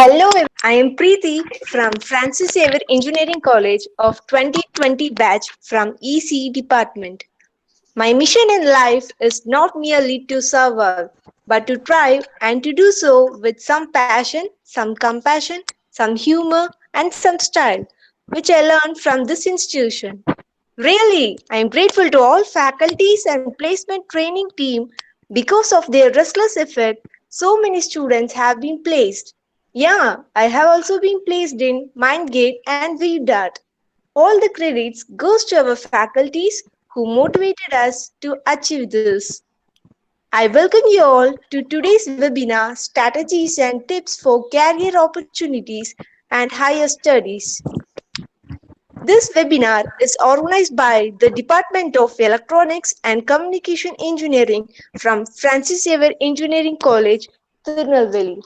Hello, I am Preeti from Francis Xavier Engineering College of 2020 batch from EC department. My mission in life is not merely to survive, but to thrive and to do so with some passion, some compassion, some humor, and some style, which I learned from this institution. Really, I am grateful to all faculties and placement training team because of their restless effort. So many students have been placed. Yeah, I have also been placed in MindGate and VDAT. All the credits goes to our faculties who motivated us to achieve this. I welcome you all to today's webinar Strategies and Tips for Career Opportunities and Higher Studies. This webinar is organized by the Department of Electronics and Communication Engineering from Francis Xavier Engineering College, Tirunelveli.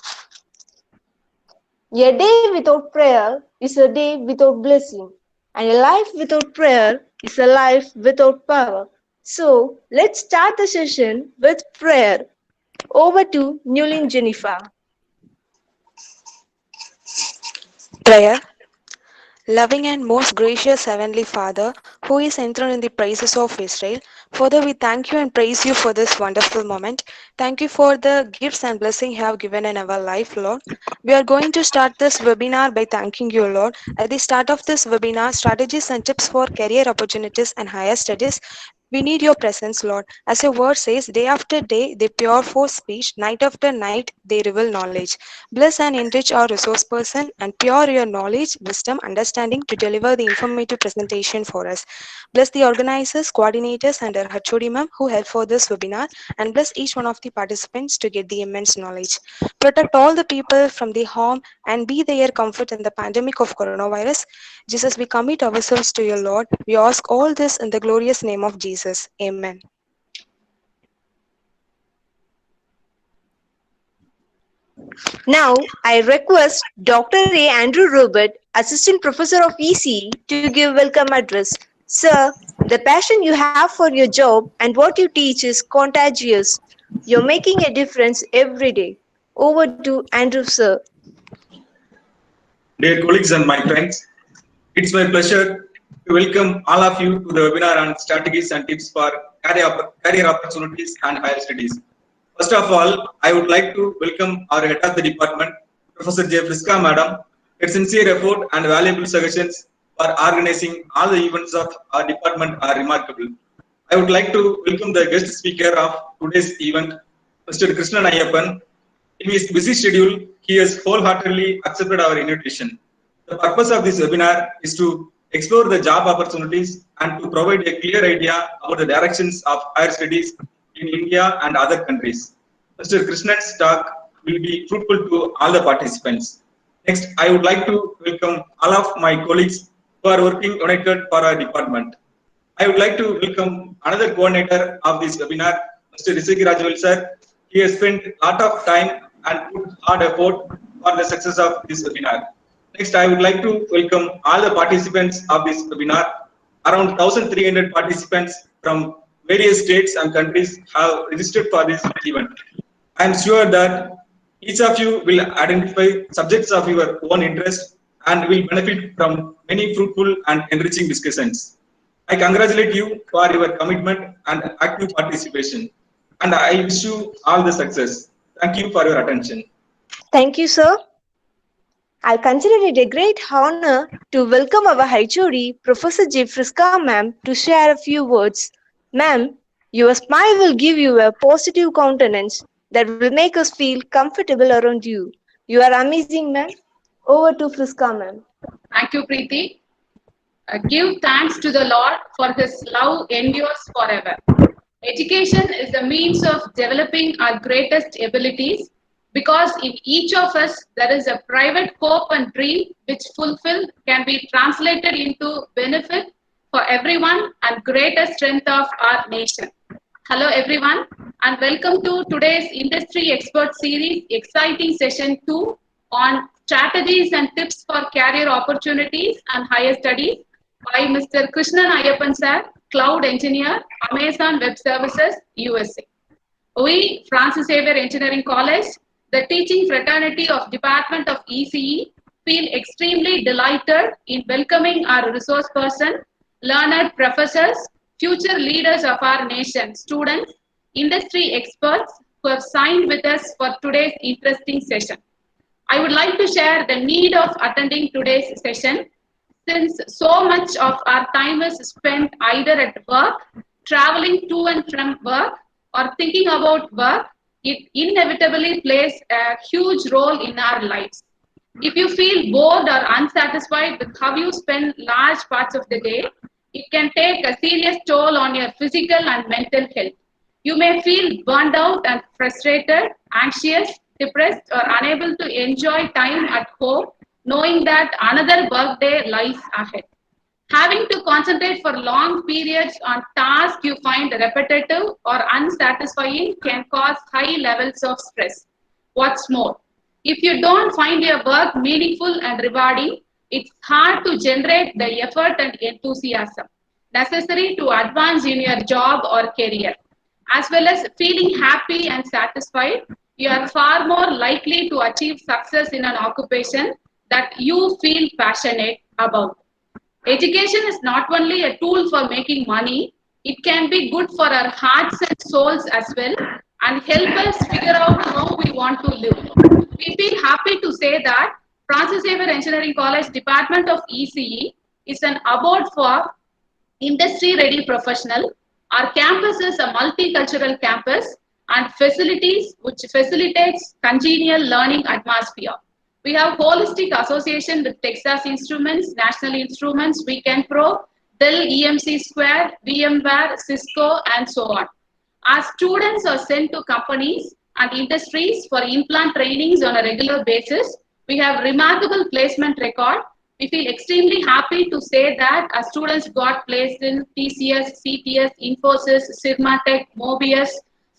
A day without prayer is a day without blessing, and a life without prayer is a life without power. So, let's start the session with prayer. Over to Newlin Jennifer. Prayer. Loving and most gracious Heavenly Father, who is enthroned in the praises of Israel, Father, we thank you and praise you for this wonderful moment. Thank you for the gifts and blessing you have given in our life, Lord. We are going to start this webinar by thanking you, Lord. At the start of this webinar, strategies and tips for career opportunities and higher studies, we need your presence, Lord. As your word says, day after day they pour forth speech, night after night they reveal knowledge. Bless and enrich our resource person and pure your knowledge, wisdom, understanding to deliver the informative presentation for us. Bless the organizers, coordinators, and our HOD ma'am who helped for this webinar, and bless each one of the participants to get the immense knowledge. Protect all the people from the harm and be their comfort in the pandemic of coronavirus. Jesus, we commit ourselves to you, Lord. We ask all this in the glorious name of Jesus. Amen. Now, I request Dr. A. Andrew Robert, Assistant Professor of ECE, to give welcome address. Sir, the passion you have for your job and what you teach is contagious. You're making a difference every day. Over to Andrew, sir. Dear colleagues and my friends, it's my pleasure to welcome all of you to the webinar on strategies and tips for career opportunities and higher studies. First of all, I would like to welcome our head of the department, Professor J. Friska Madam. Her sincere effort and valuable suggestions for organizing all the events of our department are remarkable. I would like to welcome the guest speaker of today's event, Mr. Krishnan Ayyappan. In his busy schedule, he has wholeheartedly accepted our invitation. The purpose of this webinar is to explore the job opportunities and to provide a clear idea about the directions of higher studies in India and other countries. Mr. Krishnan's talk will be fruitful to all the participants. Next, I would like to welcome all of my colleagues who are working united for our department. I would like to welcome another coordinator of this webinar, Mr. Risiki Rajwal sir. He has spent a lot of time and put hard effort for the success of this webinar. Next, I would like to welcome all the participants of this webinar. Around 1,300 participants from various states and countries have registered for this event. I am sure that each of you will identify subjects of your own interest and will benefit from many fruitful and enriching discussions. I congratulate you for your commitment and active participation, and I wish you all the success. Thank you for your attention. Thank you, sir. I consider it a great honor to welcome our HOD, Professor J. Friska ma'am, to share a few words. Ma'am, your smile will give you a positive countenance that will make us feel comfortable around you. You are amazing, ma'am. Over to Friska ma'am. Thank you, Preeti. Give thanks to the Lord for His love endures forever. Education is the means of developing our greatest abilities because in each of us there is a private hope and dream which fulfilled can be translated into benefit for everyone and greater strength of our nation. Hello everyone and welcome to today's Industry Expert Series exciting session 2 on strategies and tips for career opportunities and higher studies by Mr. Krishnan Ayyappan sir, Cloud Engineer, Amazon Web Services, USA. We, Francis Xavier Engineering College, The teaching fraternity of Department of ECE feel extremely delighted in welcoming our resource person, learned professors, future leaders of our nation, students, industry experts who have signed with us for today's interesting session. I would like to share the need of attending today's session since so much of our time is spent either at work, traveling to and from work, or thinking about work, it inevitably plays a huge role in our lives. If you feel bored or unsatisfied with how you spend large parts of the day, it can take a serious toll on your physical and mental health. You may feel burned out and frustrated, anxious, depressed, or unable to enjoy time at home, knowing that another workday lies ahead. Having to concentrate for long periods on tasks you find repetitive or unsatisfying can cause high levels of stress. What's more, if you don't find your work meaningful and rewarding, it's hard to generate the effort and enthusiasm necessary to advance in your job or career. As well as feeling happy and satisfied, you are far more likely to achieve success in an occupation that you feel passionate about. Education is not only a tool for making money, it can be good for our hearts and souls as well and help us figure out how we want to live. We feel happy to say that Francis Xavier Engineering College Department of ECE is an abode for industry ready professional. Our campus is a multicultural campus and facilities which facilitates congenial learning atmosphere. We have holistic association with Texas Instruments, National Instruments, Weekend Pro, Dell EMC Square, VMware, Cisco, and so on. Our students are sent to companies and industries for implant trainings on a regular basis. We have remarkable placement record. We feel extremely happy to say that our students got placed in TCS, CTS, Infosys, Sirmatech, Mobius,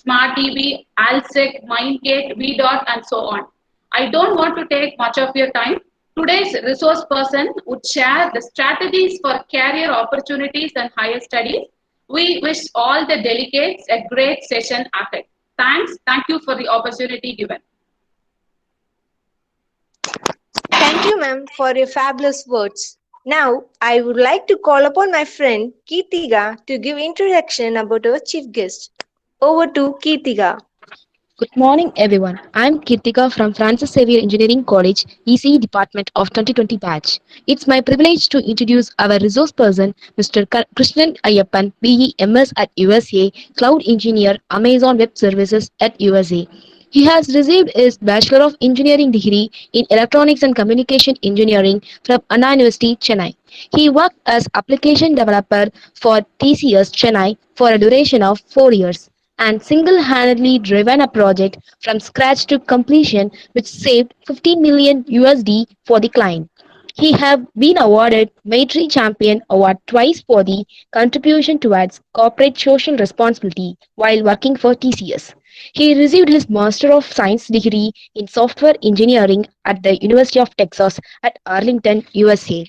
SmartDB, Alsec, Mindgate, VDOT, and so on. I don't want to take much of your time. Today's resource person would share the strategies for career opportunities and higher studies. We wish all the delegates a great session ahead. Thanks. Thank you for the opportunity given. Thank you, ma'am, for your fabulous words. Now, I would like to call upon my friend Kirtiga to give introduction about our chief guest. Over to Kirtiga. Good morning, everyone. I'm Kirtika from Francis Xavier Engineering College, ECE Department of 2020 batch. It's my privilege to introduce our resource person, Mr. Krishnan Ayyappan, BE MS at USA, Cloud Engineer, Amazon Web Services at USA. He has received his Bachelor of Engineering degree in Electronics and Communication Engineering from Anna University, Chennai. He worked as application developer for TCS Chennai for a duration of 4 years and single-handedly driven a project from scratch to completion which saved 15 million USD for the client. He have been awarded Maitri Champion Award twice for the contribution towards corporate social responsibility while working for TCS. He received his Master of Science degree in Software Engineering at the University of Texas at Arlington, USA.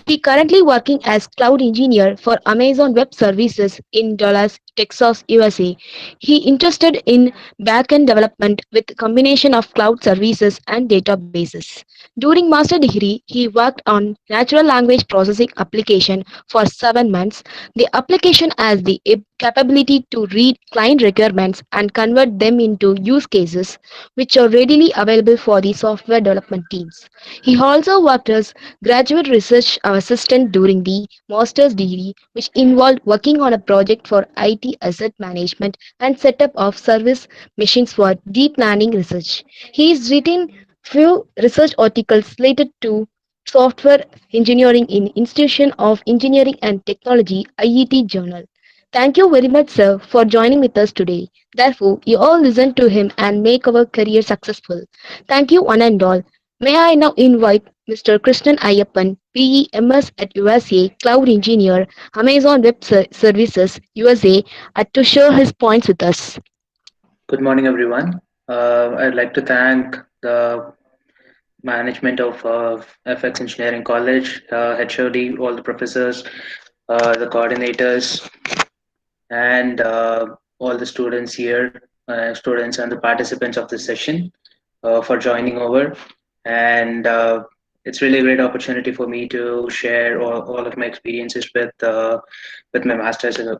He currently working as cloud engineer for Amazon Web Services in Dallas, Texas, USA. He interested in backend development with combination of cloud services and databases. During master degree, he worked on natural language processing application for 7 months. The application has the capability to read client requirements and convert them into use cases which are readily available for the software development teams. He also worked as graduate research assistant during the master's degree, which involved working on a project for IT asset management and setup of service machines for deep learning research. He has written few research articles related to software engineering in Institution of Engineering and Technology IET Journal. Thank you very much, sir, for joining with us today. Therefore, you all listen to him and make our career successful. Thank you, one and all. May I now invite Mr. Krishnan Ayyappan, PE MS at USA, Cloud Engineer, Amazon Web Services, USA, to share his points with us. Good morning, everyone. I'd like to thank the management of FX Engineering College, HOD, all the professors, the coordinators, and all the students here, students and the participants of this session. for joining over. And it's really a great opportunity for me to share all of my experiences with my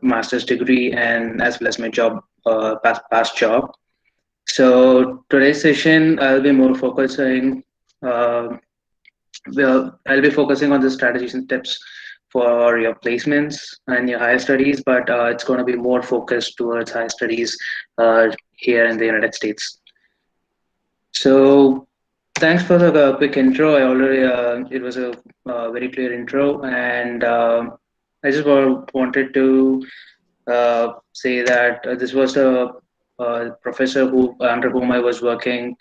master's degree and as well as my job past job. So today's session, Uh, I'll be focusing on the strategies and tips for your placements and your higher studies, but it's going to be more focused towards higher studies here in the United States. So thanks for the quick intro. It was a very clear intro, and I just wanted to say that this was a professor who under whom I was working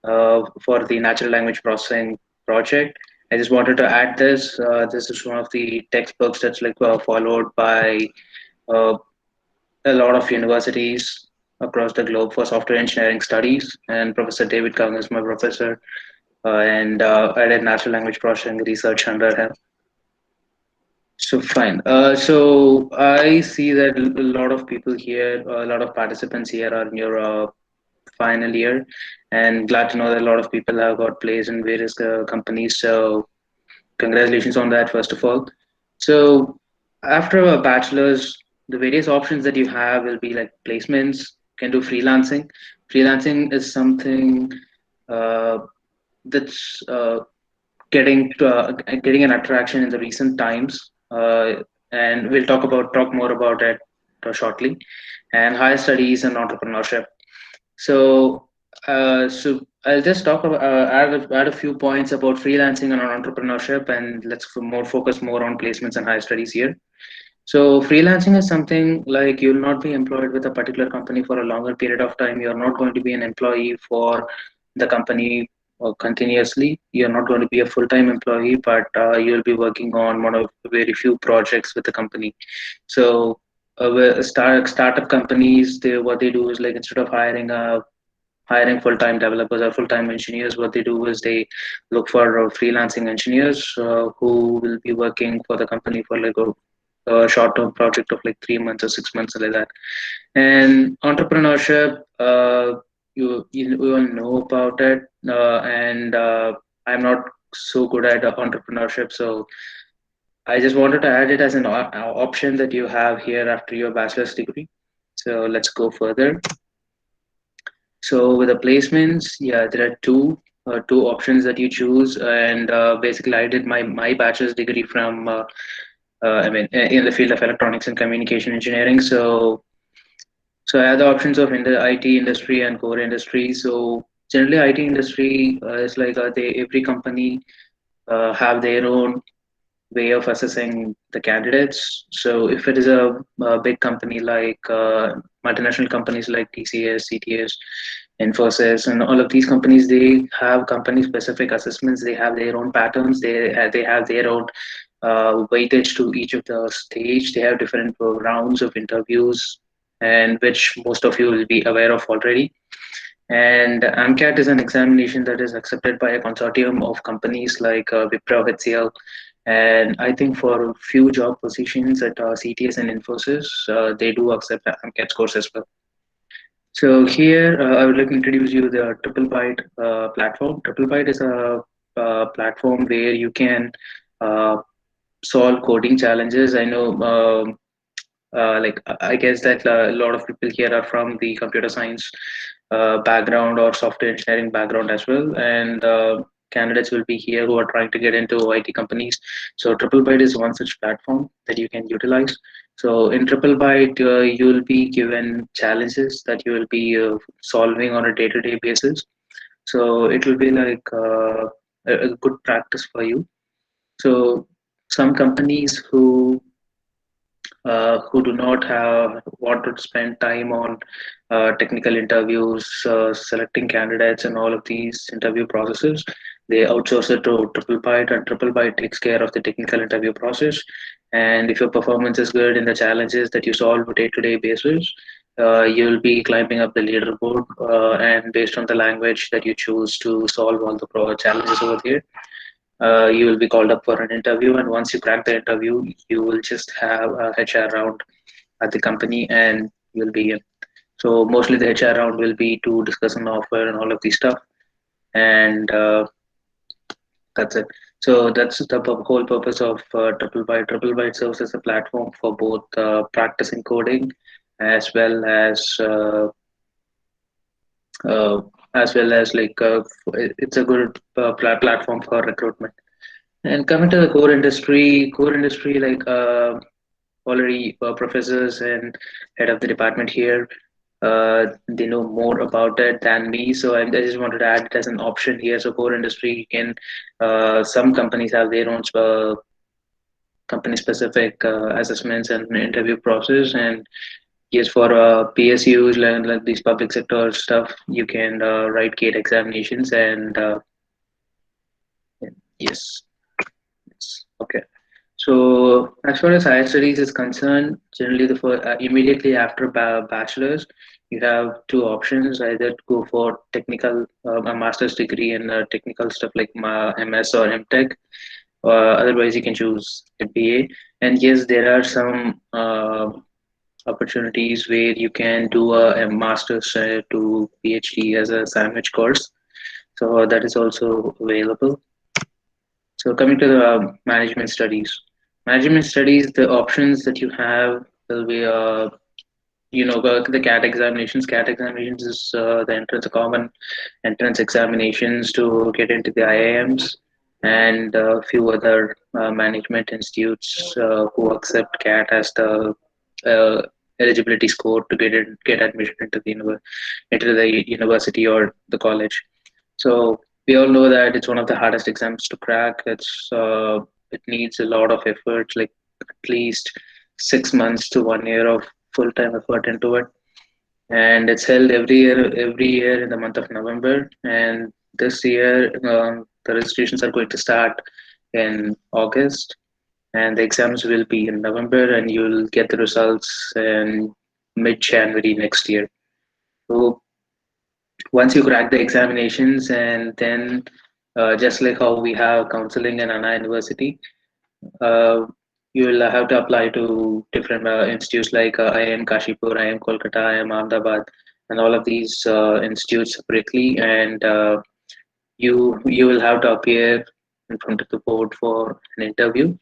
for the natural language processing project. I just wanted to add this. This is one of the textbooks that's like followed by uh, a lot of universities across the globe for software engineering studies. And Professor David Kang is my professor, and I did natural language processing research under him. So fine. So I see that a lot of people here, a lot of participants here are in your final year, and glad to know that a lot of people have got placed in various companies. So congratulations on that, first of all. So after a bachelor's, the various options that you have will be like placements. You can do freelancing. Freelancing is something uh, that's getting an attraction in the recent times, and we'll talk more about it shortly. And higher studies and entrepreneurship. So I'll just talk about add a few points about freelancing and entrepreneurship, and let's focus more on placements and higher studies here. So freelancing is something like you'll not be employed with a particular company for a longer period of time. You're not going to be an employee for the company continuously. You're not going to be a full-time employee, but you'll be working on one of very few projects with the company. So startup companies, what they do is like instead of hiring full-time developers or full-time engineers, what they do is they look for freelancing engineers who will be working for the company for like a short-term project of like 3 months or 6 months, like that. And entrepreneurship, you all know about it, and I'm not so good at entrepreneurship, so I just wanted to add it as an option that you have here after your bachelor's degree. So let's go further. So with the placements, yeah, there are two options that you choose, and basically I did my bachelor's degree from in the field of electronics and communication engineering. So I have the options of in the IT industry and core industry. So generally, IT industry is like every company have their own way of assessing the candidates. So if it is a big company like multinational companies like TCS, CTS, Infosys, and all of these companies, they have company-specific assessments. They have their own patterns. They have their own weightage to each of the stage. They have different rounds of interviews, and which most of you will be aware of already. And AMCAT is an examination that is accepted by a consortium of companies like Wipro, HCL, and I think for a few job positions at CTS and Infosys, they do accept AMCAT scores as well. So here, I would like to introduce you the TripleByte platform. TripleByte is a platform where you can uh, solve coding challenges. I know, like I guess that a lot of people here are from the computer science background or software engineering background as well, and candidates will be here who are trying to get into IT companies. So TripleByte is one such platform that you can utilize. So in TripleByte, you will be given challenges that you will be solving on a day-to-day basis. So it will be like a good practice for you. So some companies who do not have want to spend time on technical interviews, selecting candidates, and all of these interview processes. They outsource it to TripleByte, and TripleByte takes care of the technical interview process. And if your performance is good in the challenges that you solve on a day-to-day basis, you'll be climbing up the leaderboard. And based on the language that you choose to solve all the challenges over here, you will be called up for an interview, and once you crack the interview, you will just have a HR round at the company, and you'll be in. So mostly the HR round will be to discuss an offer and all of these stuff. and that's it. So that's the whole purpose of Triple Byte. Triple Byte serves as a platform for both practicing coding as well uh, as like it's a good platform for recruitment. And coming to the core industry like already professors and head of the department here, they know more about it than me. So I just wanted to add it as an option here. So core industry, you can some companies have their own company specific assessments and interview process. And yes, for PSUs like these public sector stuff, you can write gate examinations and yes, okay. So as far as higher studies is concerned, generally immediately after bachelor's, you have two options: either go for technical, a master's degree in technical stuff like MS or MTech, otherwise you can choose a BA. And yes, there are some opportunities where you can do a master's to PhD as a sandwich course. So that is also available. So coming to the management studies, the options that you have will be, the CAT examinations. CAT examinations is the entrance, common entrance examinations to get into the IIMs and a few other management institutes who accept CAT as the uh, eligibility score to get admission into the university or the college. So we all know that it's one of the hardest exams to crack. It needs a lot of effort, like at least 6 months to 1 year of full time effort into it. And it's held every year in the month of November. And this year, the registrations are going to start in August, and the exams will be in November, and you'll get the results in mid-January next year. So once you crack the examinations, and then just like how we have counseling in Anna University, uh, you will have to apply to different institutes like IIM Kashipur, IIM Kolkata, IIM Ahmedabad, and all of these institutes separately, and you will have to appear in front of the board for an interview.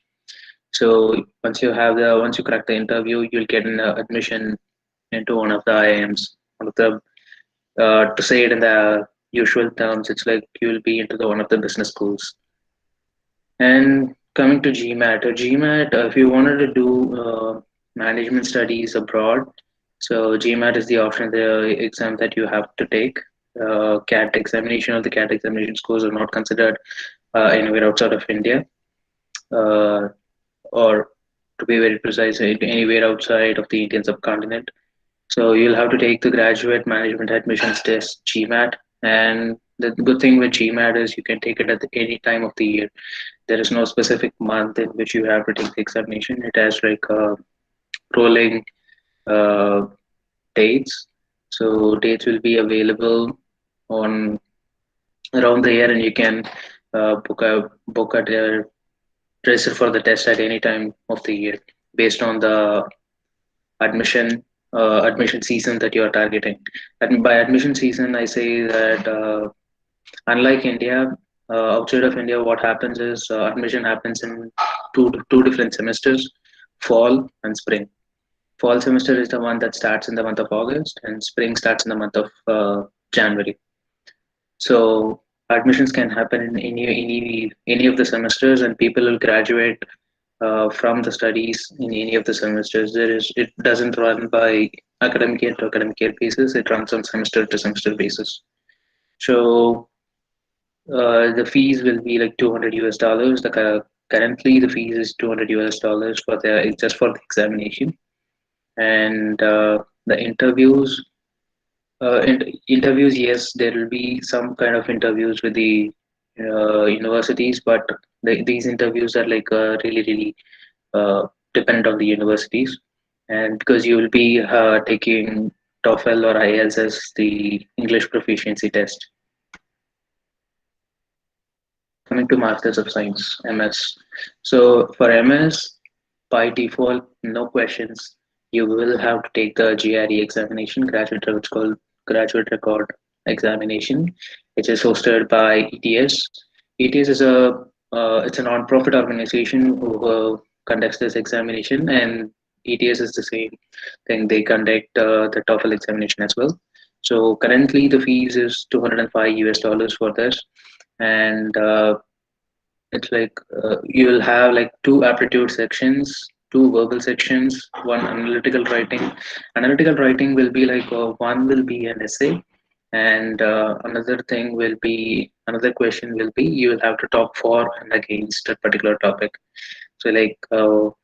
So once you crack the interview, you'll get an admission into one of the IIMs, one of the to say it in the usual terms, it's like you'll be into the one of the business schools. And coming to GMAT, if you wanted to do management studies abroad, so GMAT is the option, the exam that you have to take. CAT examination or the CAT examination scores are not considered anywhere outside of India, uh, or to be very precise, anywhere outside of the Indian subcontinent. So you'll have to take the graduate management admissions test, GMAT. And the good thing with GMAT is you can take it at any time of the year. There is no specific month in which you have to take the examination. It has like rolling uh, dates. So dates will be available on around the year, and you can book a register for the test at any time of the year based on the admission admission season that you are targeting. And by admission season, I say that unlike India, outside of India, what happens is admission happens in two different semesters, fall and spring. Fall semester is the one that starts in the month of August, and spring starts in the month of January. So admissions can happen in any of the semesters, and people will graduate from the studies in any of the semesters. It doesn't run by academic year to academic year basis. It runs on semester to semester basis. So the fees will be like $200. Currently the fees is $200 for the just for the examination, and the interviews, yes, there will be some kind of interviews with the universities, but these interviews are like really dependent on the universities, and because you will be taking TOEFL or IELTS as the English proficiency test. Coming to Masters of Science, MS. So for MS, by default, no questions. You will have to take the GRE examination, it's called graduate record examination, which is hosted by ETS. ETS is a non-profit organization who conducts this examination, and ETS is the same thing. They conduct the TOEFL examination as well. So currently the fees is $205 for this, and it's like you will have like two aptitude sections, two verbal sections, one analytical writing. Analytical writing will be like one will be an essay, and another question will be you will have to talk for and against a particular topic. So like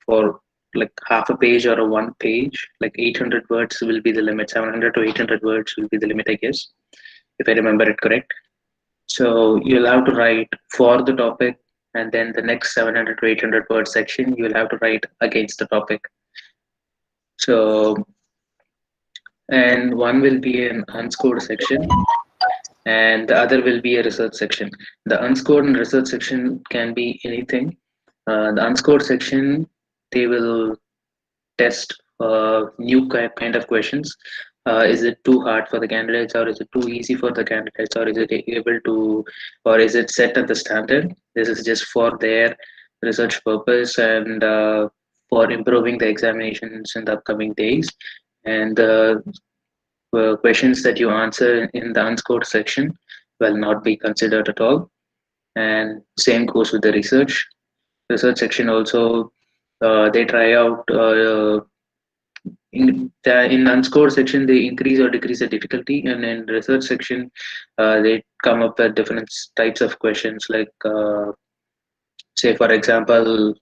for like half a page or a one page, like 800 words will be the limit. 700 to 800 words will be the limit, I guess, if I remember it correct. So you'll have to write for the topic, and then the next 700 to 800 word section you'll have to write against the topic. So, and one will be an unscored section, and the other will be a research section. The unscored and research section can be anything. The unscored section, they will test new kind of questions. Is it too hard for the candidates, or is it too easy for the candidates, or is it able to, or is it set at the standard? This is just for their research purpose and for improving the examinations in the upcoming days. And the questions that you answer in the unscored section will not be considered at all. And same goes with the research section also. They try out in unscored section they increase or decrease the difficulty, and in research section they come up with different types of questions, like say for example,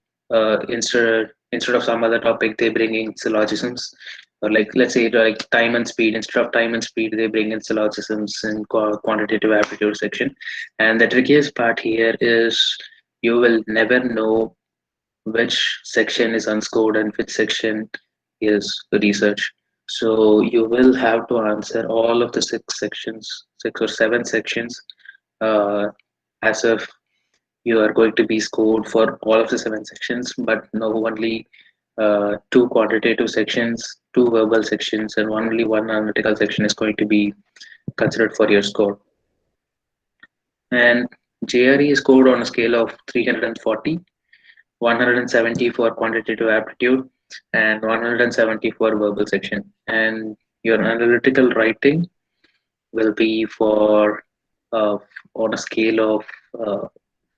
instead of some other topic they bring in syllogisms, or like let's say like time and speed. Instead of time and speed they bring in syllogisms in quantitative aptitude section. And the trickiest part here is you will never know which section is unscored and which section is research. So you will have to answer all of the six or seven sections, uh, as if you are going to be scored for all of the seven sections, but no, only two quantitative sections, two verbal sections, and only one analytical section is going to be considered for your score. And JRE is scored on a scale of 340, 170 for quantitative aptitude, and 170 for verbal section. And your analytical writing will be for on a scale of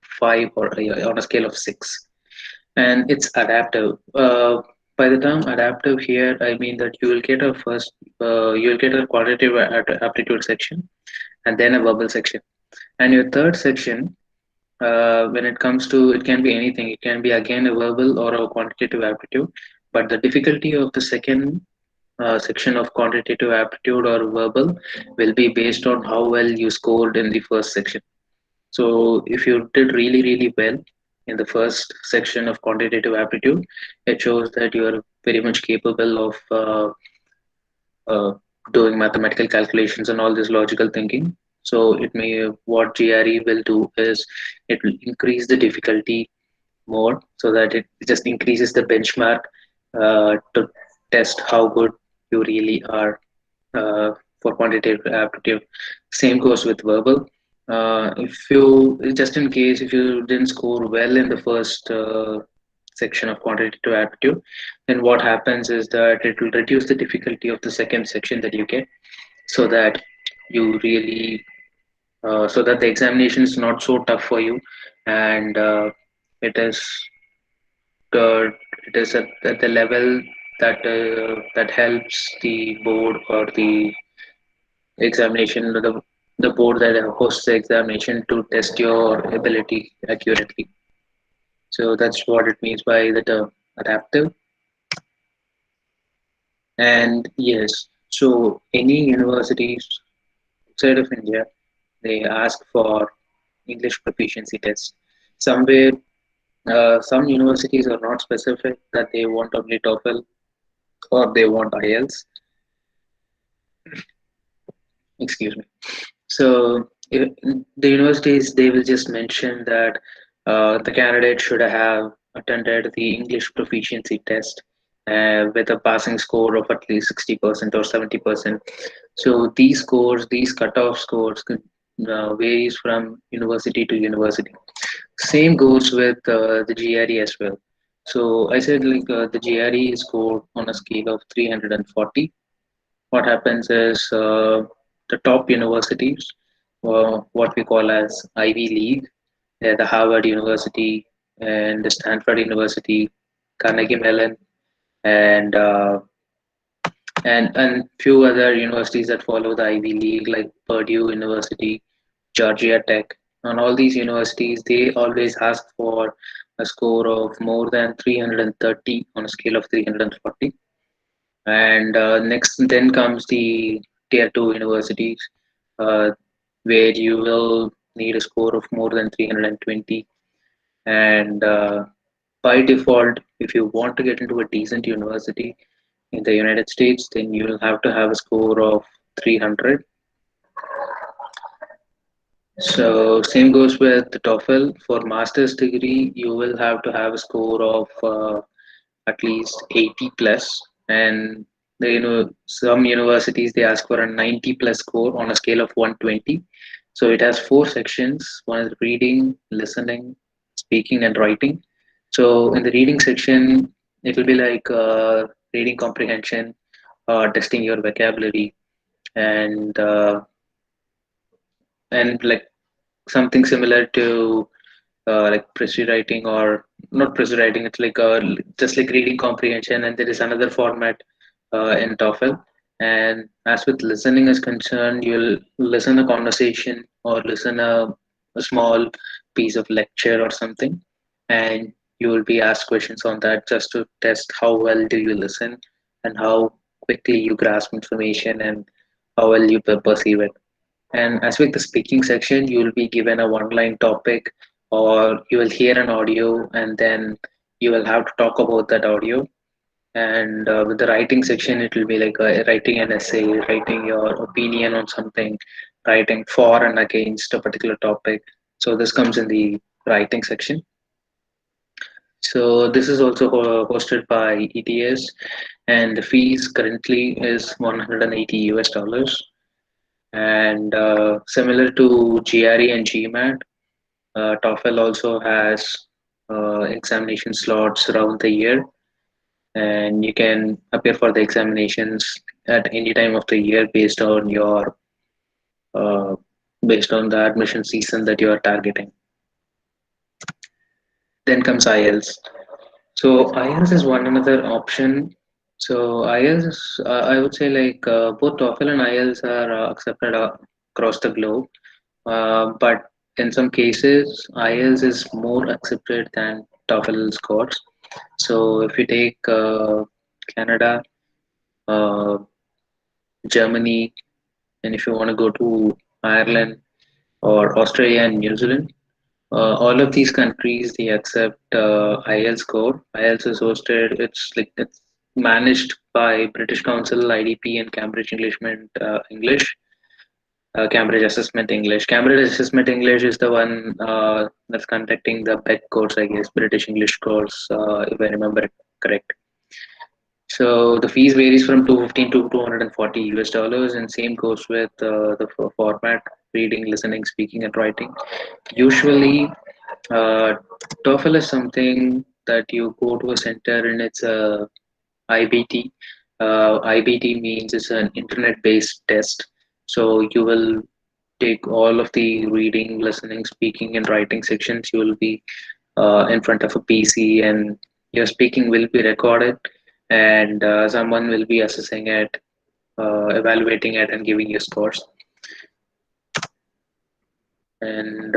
five, or on a scale of six. And it's adaptive. By the term adaptive here, I mean that you will get a quantitative aptitude section, and then a verbal section. And your third section, when it comes to, it can be anything. It can be again a verbal or a quantitative aptitude, but the difficulty of the second section of quantitative aptitude or verbal will be based on how well you scored in the first section. So if you did really, really well in the first section of quantitative aptitude, it shows that you are very much capable of uh, doing mathematical calculations and all this logical thinking. So it may, what GRE will do is it will increase the difficulty more, so that it just increases the benchmark to test how good you really are for quantitative aptitude. Same goes with verbal. If you, just in case if you didn't score well in the first section of quantitative aptitude, then what happens is that it will reduce the difficulty of the second section that you get, so that you really so that the examination is not so tough for you, and it is uh, it is at the level that helps the board or the examination, the board that hosts the examination, to test your ability accurately. So that's what it means by the term adaptive. And yes, so any universities outside of India, they ask for English proficiency tests. Somewhere, some universities are not specific that they want only TOEFL or they want IELTS. Excuse me. So the universities, they will just mention that the candidate should have attended the English proficiency test with a passing score of at least 60% or 70%. So these scores, these cutoff scores, varies from university to university. Same goes with the GRE as well. So I said like the GRE is scored on a scale of 340. What happens is the top universities, what we call as Ivy League, the Harvard University and the Stanford University, Carnegie Mellon, and and few other universities that follow the Ivy League like Purdue University, Georgia Tech, and all these universities they always ask for a score of more than 330 on a scale of 340. And next, then comes the tier two universities, uh, where you will need a score of more than 320. And by default, if you want to get into a decent university in the United States, then you will have to have a score of 300. So same goes with the TOEFL. For master's degree, you will have to have a score of at least 80 plus, and some universities they ask for a 90 plus score on a scale of 120. So it has four sections. One is reading, listening, speaking, and writing. So in the reading section, it will be like reading comprehension, testing your vocabulary, and like something similar to like pressy writing, or not pressy writing. It's like just like reading comprehension, and there is another format in TOEFL. And as with listening is concerned, you'll listen a conversation or listen a small piece of lecture or something, and you will be asked questions on that just to test how well do you listen and how quickly you grasp information and how well you perceive it. And as with the speaking section, you will be given a one line topic, or you will hear an audio and then you will have to talk about that audio. And with the writing section, it will be like writing an essay, writing your opinion on something, writing for and against a particular topic. So this comes in the writing section. So this is also hosted by ETS, and the fees currently is 180 US dollars. And similar to GRE and Gmat, TOEFL also has examination slots around the year, and you can appear for the examinations at any time of the year uh, based on the admission season that you are targeting. Then comes IELTS. So IELTS is one another option. So IELTS, I would say like both TOEFL and IELTS are accepted across the globe. But in some cases, IELTS is more accepted than TOEFL scores. So if you take Canada, uh, Germany, and if you want to go to Ireland or Australia and New Zealand, all of these countries they accept IELTS score. IELTS is hosted. It's managed by British Council, IDP, and Cambridge English. Cambridge Assessment English. Cambridge Assessment English is the one that's conducting the BEC course, I guess, British English course, if I remember it correct. So the fees varies from 215 to 240 US dollars, and same goes with the format: reading, listening, speaking, and writing. Usually, uh, TOEFL is something that you go to a center and it's a IBT. IBT means it's an internet-based test. So you will take all of the reading, listening, speaking, and writing sections. You will be in front of a PC, and your speaking will be recorded, and someone will be assessing it, evaluating it, and giving you scores. And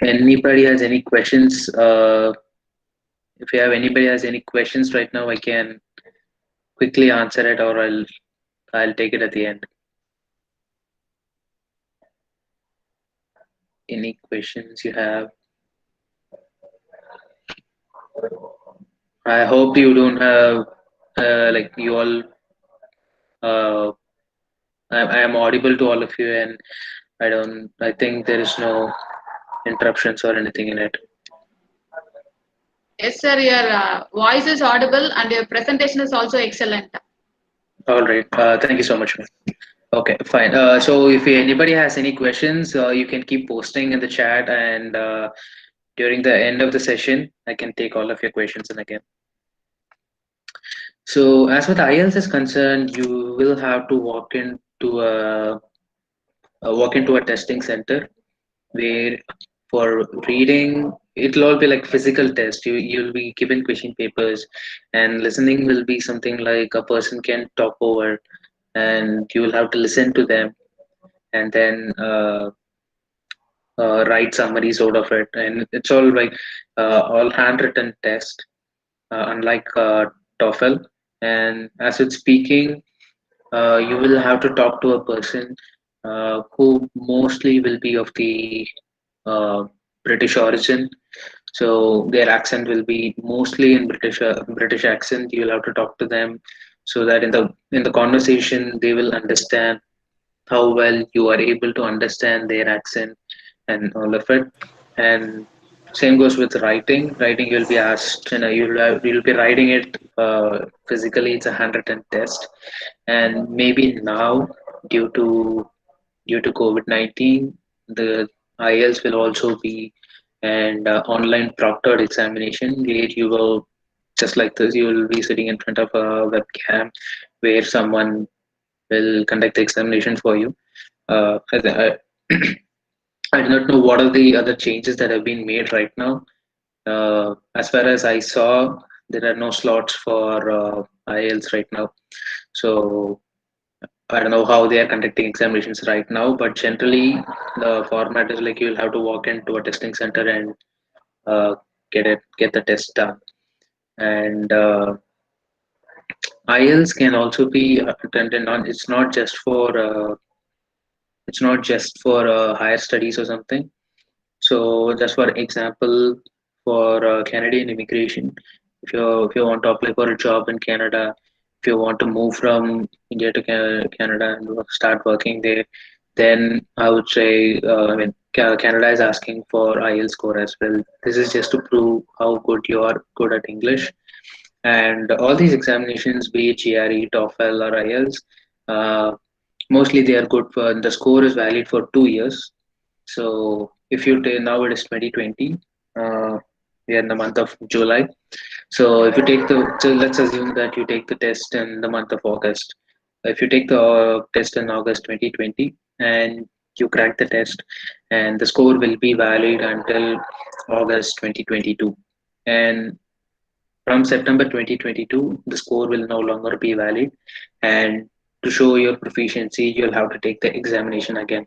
anybody has any questions? If you have anybody has any questions right now, I can quickly answer it, or I'll take it at the end. Any questions you have? I hope you don't have like you all. Uh, I am audible to all of you, and I don't. I think there is no interruptions or anything in it. Yes, sir, your voice is audible and your presentation is also excellent. All right. Thank you so much, man. Okay, fine. So if anybody has any questions, you can keep posting in the chat, and during the end of the session, I can take all of your questions in again. So as with IELTS is concerned, you will have to walk into a testing center where for reading it'll all be like physical test. You'll be given question papers, and listening will be something like a person can talk over, and you will have to listen to them, and then write summaries out of it, and it's all like all handwritten test, unlike TOEFL. And as with speaking, you will have to talk to a person who mostly will be of the uh, British origin. So their accent will be mostly in British accent. You'll have to talk to them so that in the conversation they will understand how well you are able to understand their accent and all of it. And same goes with writing. Writing, you'll be asked, you'll be writing it physically. It's a handwritten test, and maybe now due to COVID-19, the IELTS will also be an online proctored examination where you will, just like this, you will be sitting in front of a webcam where someone will conduct the examination for you. I do not know what are the other changes that have been made right now. As far as I saw, there are no slots for IELTS right now. So I don't know how they are conducting examinations right now, but generally the format is like you'll have to walk into a testing center and uh, get the test done. And IELTS can also be attended on. It's not just for higher studies or something. So just for example, for Canadian immigration, if you want to apply for a job in Canada, if you want to move from India to Canada and start working there, then I would say, Canada is asking for IELTS score as well. This is just to prove how good you are good at English. And all these examinations, be it GRE, TOEFL, or IELTS, uh, mostly they are good for the score is valid for 2 years. So if you take now it is 2020, we are in the month of July. So if you take so let's assume that you take the test in the month of August. If you take the test in August 2020 and you crack the test, and the score will be valid until August 2022. And from September 2022, the score will no longer be valid. And to show your proficiency, you'll have to take the examination again.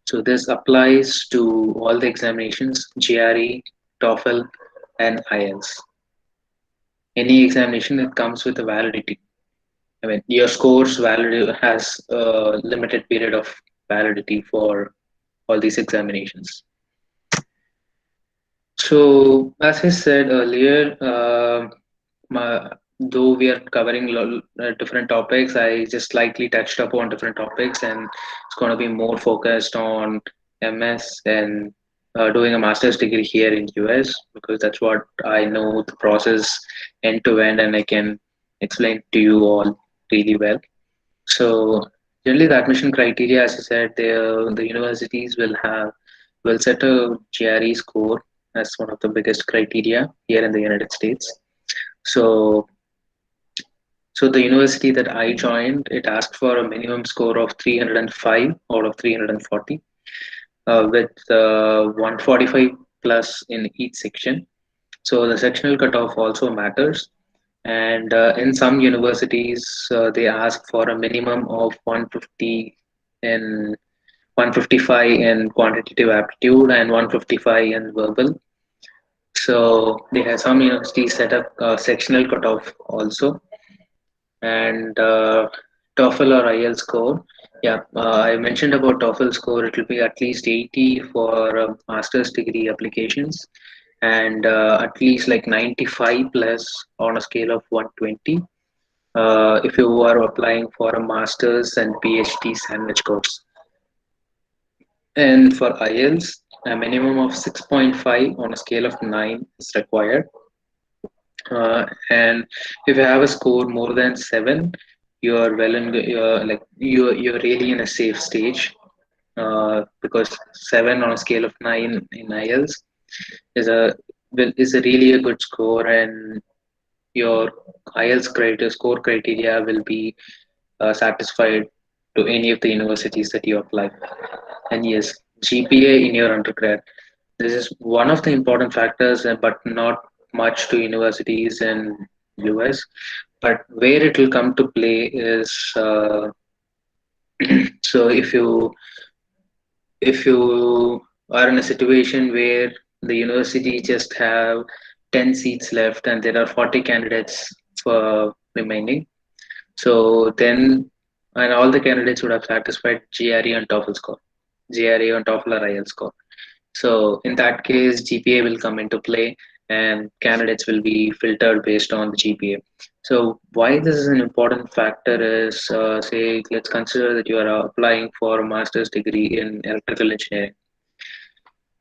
So this applies to all the examinations, GRE, TOEFL, and IELTS. Any examination that comes with a validity. I mean, your scores valid has a limited period of validity for all these examinations. So, as I said earlier, though we are covering different topics, I just slightly touched upon different topics, and it's going to be more focused on MS and doing a master's degree here in US, because that's what I know the process end to end, and I can explain to you all really well. So generally, the admission criteria, as I said, the universities will set a GRE score as one of the biggest criteria here in the United States. So so the university that I joined, it asked for a minimum score of 305 out of 340, with 145 plus in each section. So the sectional cutoff also matters. And in some universities, they ask for a minimum of 150 in 155 in quantitative aptitude and 155 in verbal. So they have some universities set up sectional cutoff also. And TOEFL or IELTS score. Yeah, I mentioned about TOEFL score. It will be at least 80 for master's degree applications, and at least like 95 plus on a scale of 120 if you are applying for a master's and PhD sandwich course. And for IELTS, a minimum of 6.5 on a scale of 9 is required. And if you have a score more than 7, you are well in you're like you're really in a safe stage, because 7 on a scale of 9 in IELTS is a is a really a good score, and your IELTS criteria score criteria will be satisfied to any of the universities that you apply. And yes, GPA in your undergrad. This is one of the important factors, but not much to universities in US. But where it will come to play is, so if you are in a situation where the university just have 10 seats left and there are 40 candidates for remaining, so then, and all the candidates would have satisfied GRE and TOEFL score, GRE and TOEFL or IELTS score. So in that case, GPA will come into play, and candidates will be filtered based on the GPA. So why this is an important factor is, say, let's consider that you are applying for a master's degree in electrical engineering.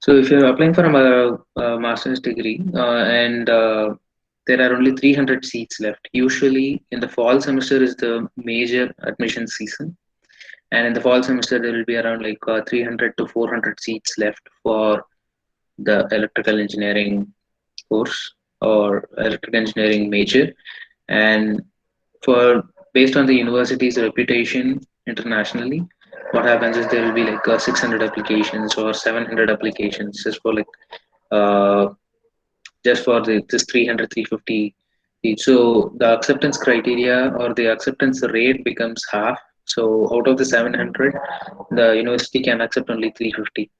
So if you're applying for a master's degree, and there are only 300 seats left, usually in the fall semester is the major admission season, and in the fall semester there will be around like 300 to 400 seats left for the electrical engineering course or electrical engineering major. And for based on the university's reputation internationally, what happens is there will be like 600 applications or 700 applications uh, just for this 300 350 each. So the acceptance criteria or the acceptance rate becomes half. So out of the 700, the university can accept only 350.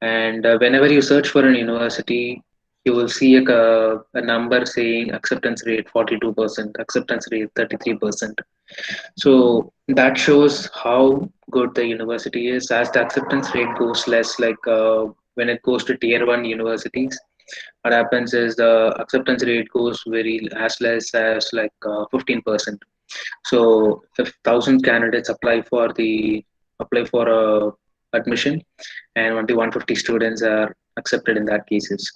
And whenever you search for an university, you will see a number saying acceptance rate 42%, acceptance rate 33%. So that shows how good the university is. As the acceptance rate goes less, like when it goes to tier one universities, what happens is the acceptance rate goes very as less as like 15%. So if 1,000 candidates apply for a admission, and only 150 students are accepted in that cases.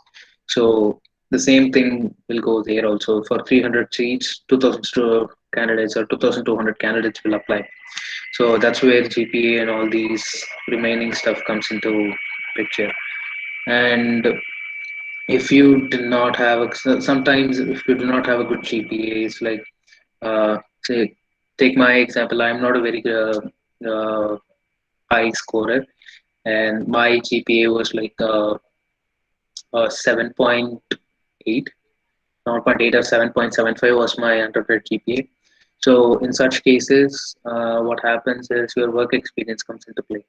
So the same thing will go there also. For 300 seats, 2,000 candidates or 2,200 candidates will apply. So that's where GPA and all these remaining stuff comes into picture. And if you do not have sometimes if you do not have a good GPA, it's like, say, take my example. I'm not a very high scorer, and my GPA was like 7.8, 7.8 or 7.75 was my undergrad GPA. So in such cases, what happens is your work experience comes into play.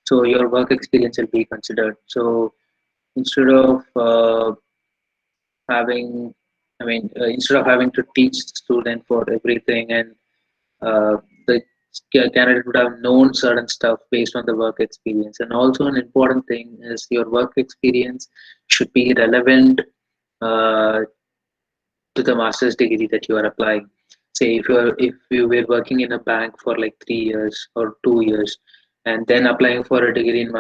So your work experience will be considered. So instead of having, instead of having to teach the student for everything, and the candidate would have known certain stuff based on the work experience. And also an important thing is your work experience should be relevant uh, to the master's degree that you are applying. Say if you were working in a bank for like 3 years or 2 years, and then applying for a degree in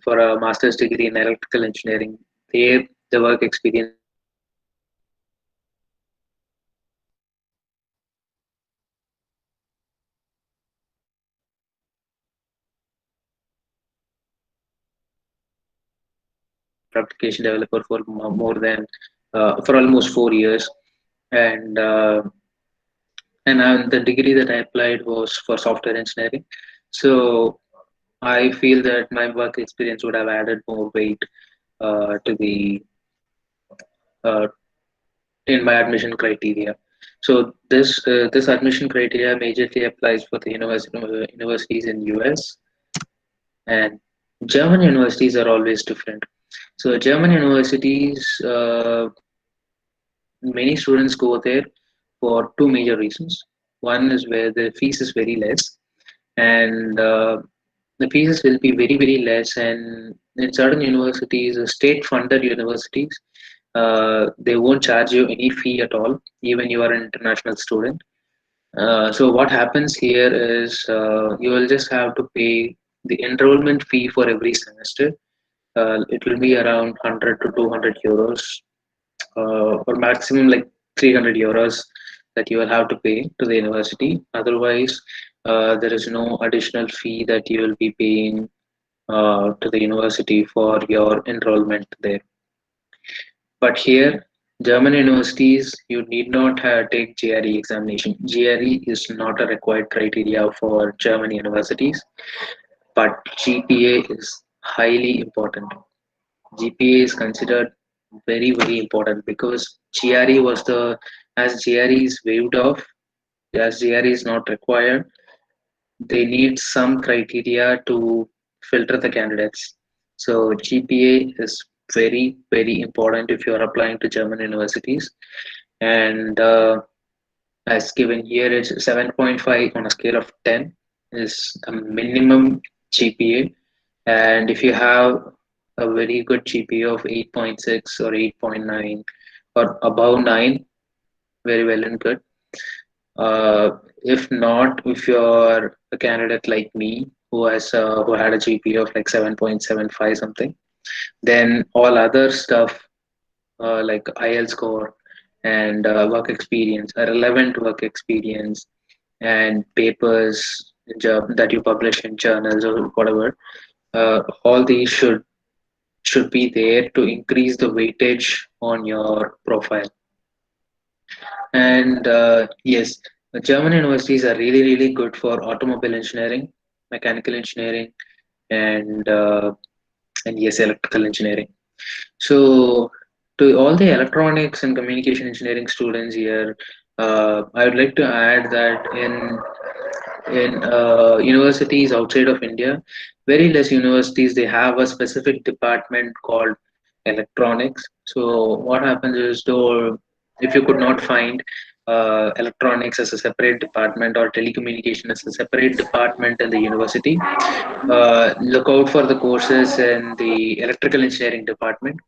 for a master's degree in electrical engineering, there the work experience will be relevant to that. So application developer for more than for almost 4 years, and the degree that I applied was for software engineering. So I feel that my work experience would have added more weight to the uh, in my admission criteria. So this admission criteria majorly applies for the universities in US, and German universities are always different. So German universities, many students go there for two major reasons. One is where the fees is very less, and the fees will be very very less. And in certain universities, state funded universities, they won't charge you any fee at all, even you are an international student. So what happens here is, you will just have to pay the enrollment fee for every semester. It will be around 100 to 200 euros, or maximum like 300 euros that you will have to pay to the university. Otherwise, there is no additional fee that you will be paying to the university for your enrollment there. But here, German universities, you need not take GRE examination. GRE is not a required criteria for German universities, but GPA is highly important. GPA is considered very, very important because GRE was the, as GRE is waived off, as GRE is not required, they need some criteria to filter the candidates. So GPA is very, very important if you are applying to German universities. And as given here, it's 7.5 on a scale of 10 is a minimum GPA. And if you have a very good GPA of 8.6 or 8.9 or above 9, very well and good. If not, if you're a candidate like me who had a GPA of like 7.75 something, then all other stuff like IELTS score and work experience, a relevant work experience, and papers that you publish in journals or whatever, all these should be there to increase the weightage on your profile. And yes, the German universities are really, really good for automobile engineering, mechanical engineering, and yes, electrical engineering. So, to all the electronics and communication engineering students here, I would like to add that in universities outside of India, very less universities they have a specific department called electronics. So what happens is, though, if you could not find electronics as a separate department or telecommunication as a separate department in the university, look out for the courses in the electrical engineering department,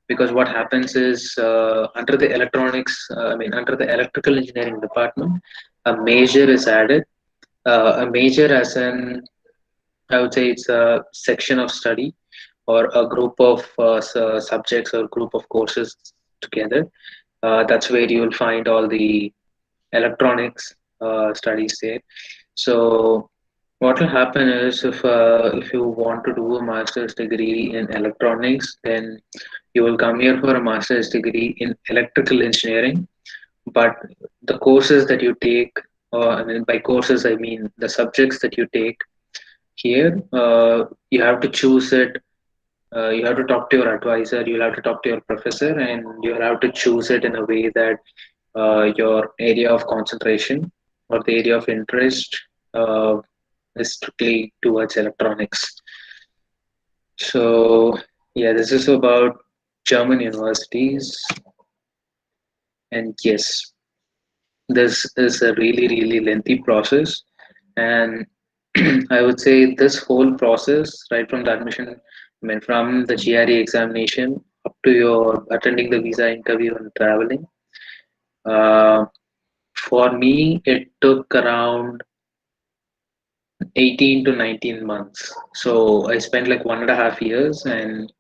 because what happens is under the under the electrical engineering department, a major is added. A major, as in, I would say it's a section of study or a group of subjects or group of courses together. That's where you will find all the electronics studies there. So what will happen is, if you want to do a master's degree in electronics, then you will come here for a master's degree in electrical engineering. But the courses that you take, by courses I mean the subjects that you take here, you have to choose it. You have to talk to your advisor, you'll have to talk to your professor, and you'll have to choose it in a way that your area of concentration or the area of interest is strictly towards electronics. So, yeah, this is about German universities. And yes, this is a really, really lengthy process. And I would say this whole process, right from the admission, from the GRE examination up to your attending the visa interview and traveling, uh, for me, it took around 18 to 19 months. So I spent like 1.5 years, and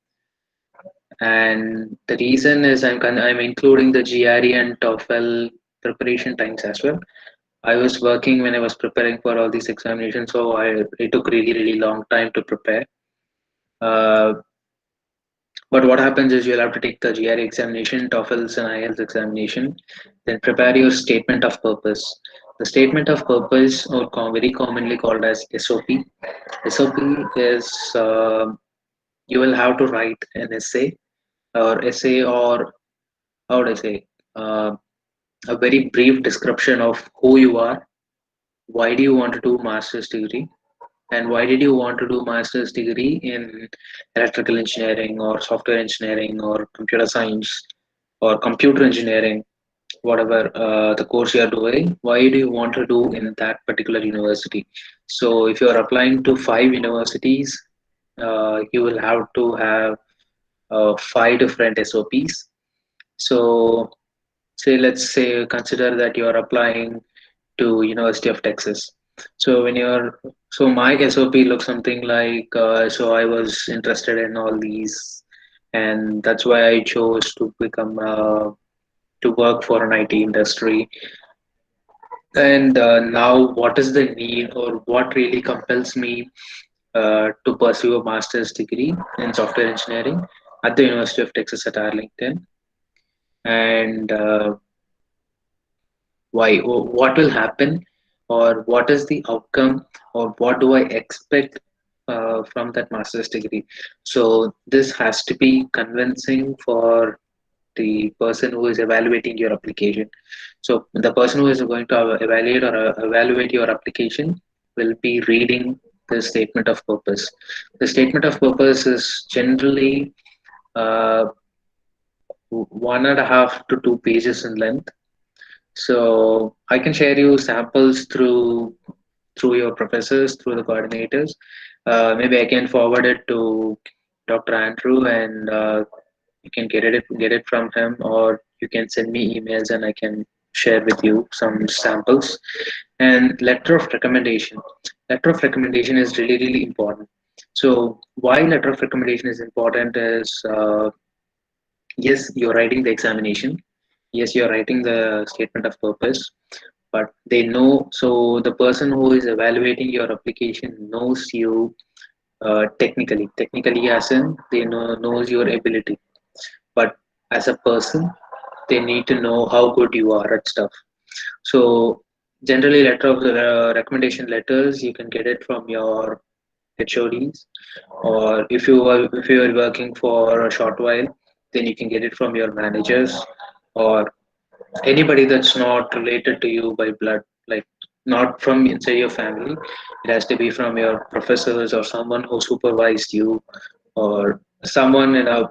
the reason is I'm including the GRE and TOEFL preparation times as well. I was working when I was preparing for all these examinations, so it took really, really long time to prepare. Uh, but what happens is you'll have to take the GRE examination, TOEFL's and IELTS examination, then prepare your statement of purpose. The statement of purpose, or very commonly called as SOP. SOP is you will have to write an essay, or how would I say, uh, a very brief description of who you are, why do you want to do master's degree, and why did you want to do master's degree in electrical engineering or software engineering or computer science or computer engineering, whatever the course you are doing, why do you want to do in that particular university? So if you are applying to 5 universities, you will have to have 5 different SOPs. So let's say consider that you are applying to University of Texas. So my SOP looks something like, so I was interested in all these, and that's why I chose to become to work for an IT industry. And now, what is the need, or what really compels me to pursue a master's degree in software engineering at the University of Texas at Arlington? And why? What will happen, or what is the outcome, or what do I expect from that master's degree? So this has to be convincing for the person who is evaluating your application. So the person who is going to evaluate your application will be reading the statement of purpose. The statement of purpose is generally uh, 1.5 to 2 pages in length. So I can share you samples through your professors, through the coordinators. Maybe I can forward it to Dr. Andrew, and you can get it from him, or you can send me emails and I can share with you some samples. And letter of recommendation. Letter of recommendation is really important. So why letter of recommendation is important is, yes, you're writing the examination. Yes, you're writing the statement of purpose, but they know. So the person who is evaluating your application knows you technically. Technically, as in they knows your ability. But as a person, they need to know how good you are at stuff. So generally, letter of recommendation letters, you can get it from your HODs, or if you are working for a short while, then you can get it from your managers, or anybody that's not related to you by blood, like not from inside your family. It has to be from your professors, or someone who supervised you, or someone in uh,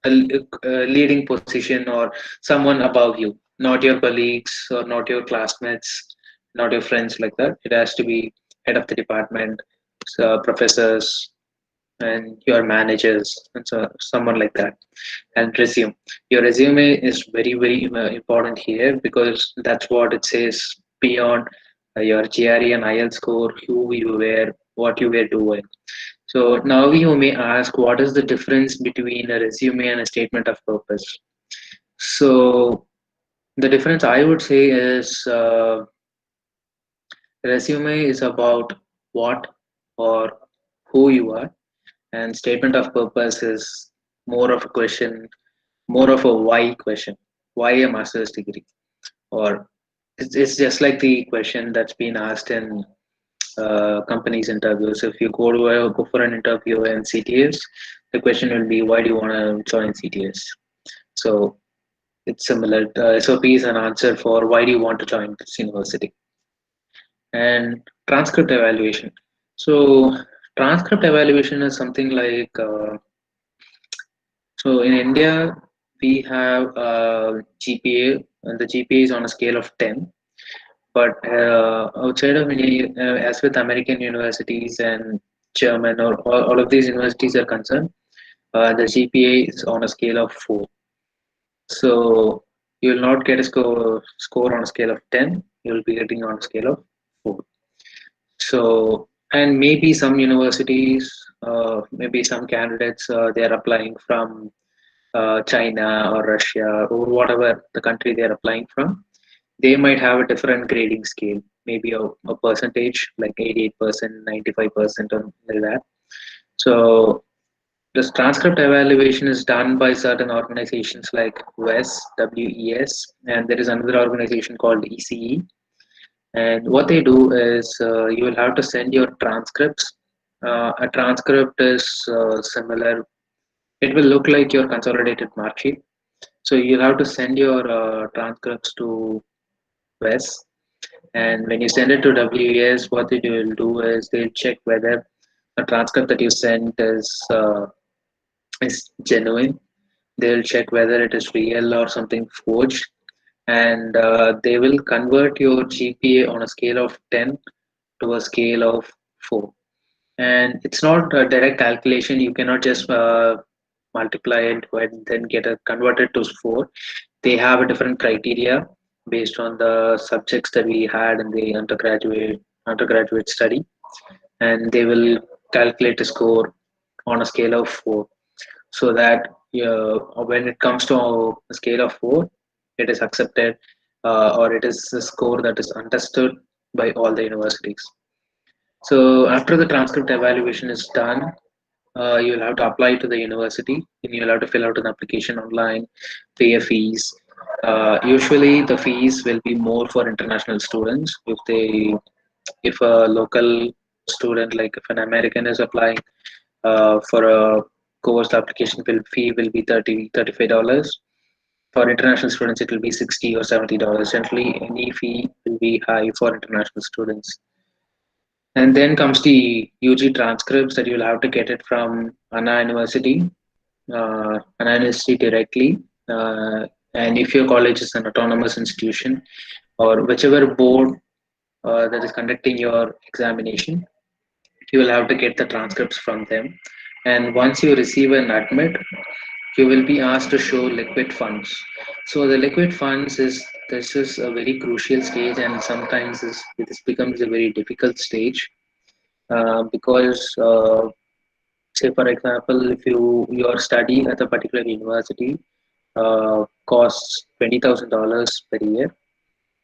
a leading position, or someone above you, not your colleagues or not your classmates, not your friends, like that. It has to be head of the department, so professors, and your managers, and so someone like that. And resume. Your resume is very important here, because that's what it says beyond your GRE and IELTS score, who you were, what you were doing. So now you may ask, what is the difference between a resume and a statement of purpose? So the difference I would say is, resume is about what or who you are, and statement of purpose is more of a question, more of a why question. Why a master's degree? Or it's just like the question that's been asked in companies interviews. If you go for an interview in CTS, the question will be, why do you want to join CTS? So it's similar. SOP is an answer for why do you want to join this university. And transcript evaluation. So transcript evaluation is something like, so in India we have GPA, and the GPA is on a scale of 10. But outside of India, as with American universities and German, or all of these universities are concerned, the GPA is on a scale of 4. So you will not get a score on a scale of 10. You will be getting on a scale of 4. So, and maybe some universities, maybe some candidates, they are applying from China or Russia or whatever the country they are applying from. They might have a different grading scale, maybe a percentage like 88%, 95%, or like that. So this transcript evaluation is done by certain organizations like WES, and there is another organization called ECE. And what they do is, you will have to send your transcripts. A transcript is similar. It will look like your consolidated mark sheet. So you'll have to send your transcripts to WES. And when you send it to WES, what they will do is they'll check whether a transcript that you sent is genuine. They'll check whether it is real or something forged, and they will convert your GPA on a scale of 10 to a scale of 4. And it's not a direct calculation. You cannot just multiply it and then get a converted to 4. They have a different criteria based on the subjects that we had in the undergraduate study, and they will calculate a score on a scale of 4, so that when it comes to a scale of 4, it is accepted, or it is a score that is understood by all the universities. So after the transcript evaluation is done, you'll have to apply to the university and you'll have to fill out an application online, pay a fees. Usually the fees will be more for international students. If a local student, like if an American is applying for a course, the application fee will be $35. For international students, it will be $60 or $70. Generally, any fee will be high for international students. And then comes the UG transcripts that you'll have to get it from Anna University, Anna University directly. And if your college is an autonomous institution or whichever board that is conducting your examination, you will have to get the transcripts from them. And once you receive an admit, you will be asked to show liquid funds. So the liquid funds is this is a very crucial stage, and sometimes this becomes a very difficult stage because say for example, if your study at a particular university costs $20,000 per year,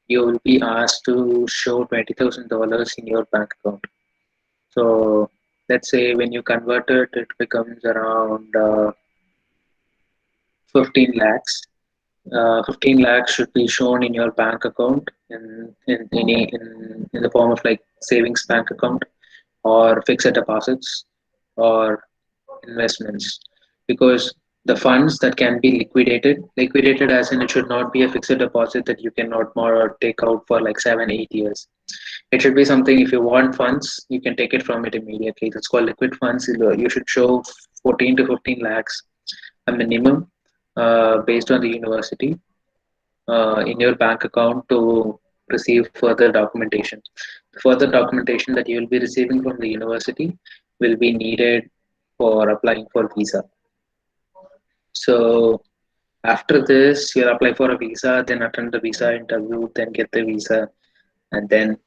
you will be asked to show $20,000 in your bank account. So let's say when you convert it, it becomes around 15 lakhs. 15 lakhs should be shown in your bank account in the form of like savings bank account or fixed deposits or investments, because the funds that can be liquidated as in it should not be a fixed deposit that you cannot more take out for like 7 8 years. It should be something, if you want funds you can take it from it immediately. That's called liquid funds. You should show 14 to 15 lakhs a minimum based on the university in your bank account to receive further documentation. The further documentation that you will be receiving from the university will be needed for applying for visa. So after this, you'll apply for a visa, then attend the visa interview, then get the visa, and then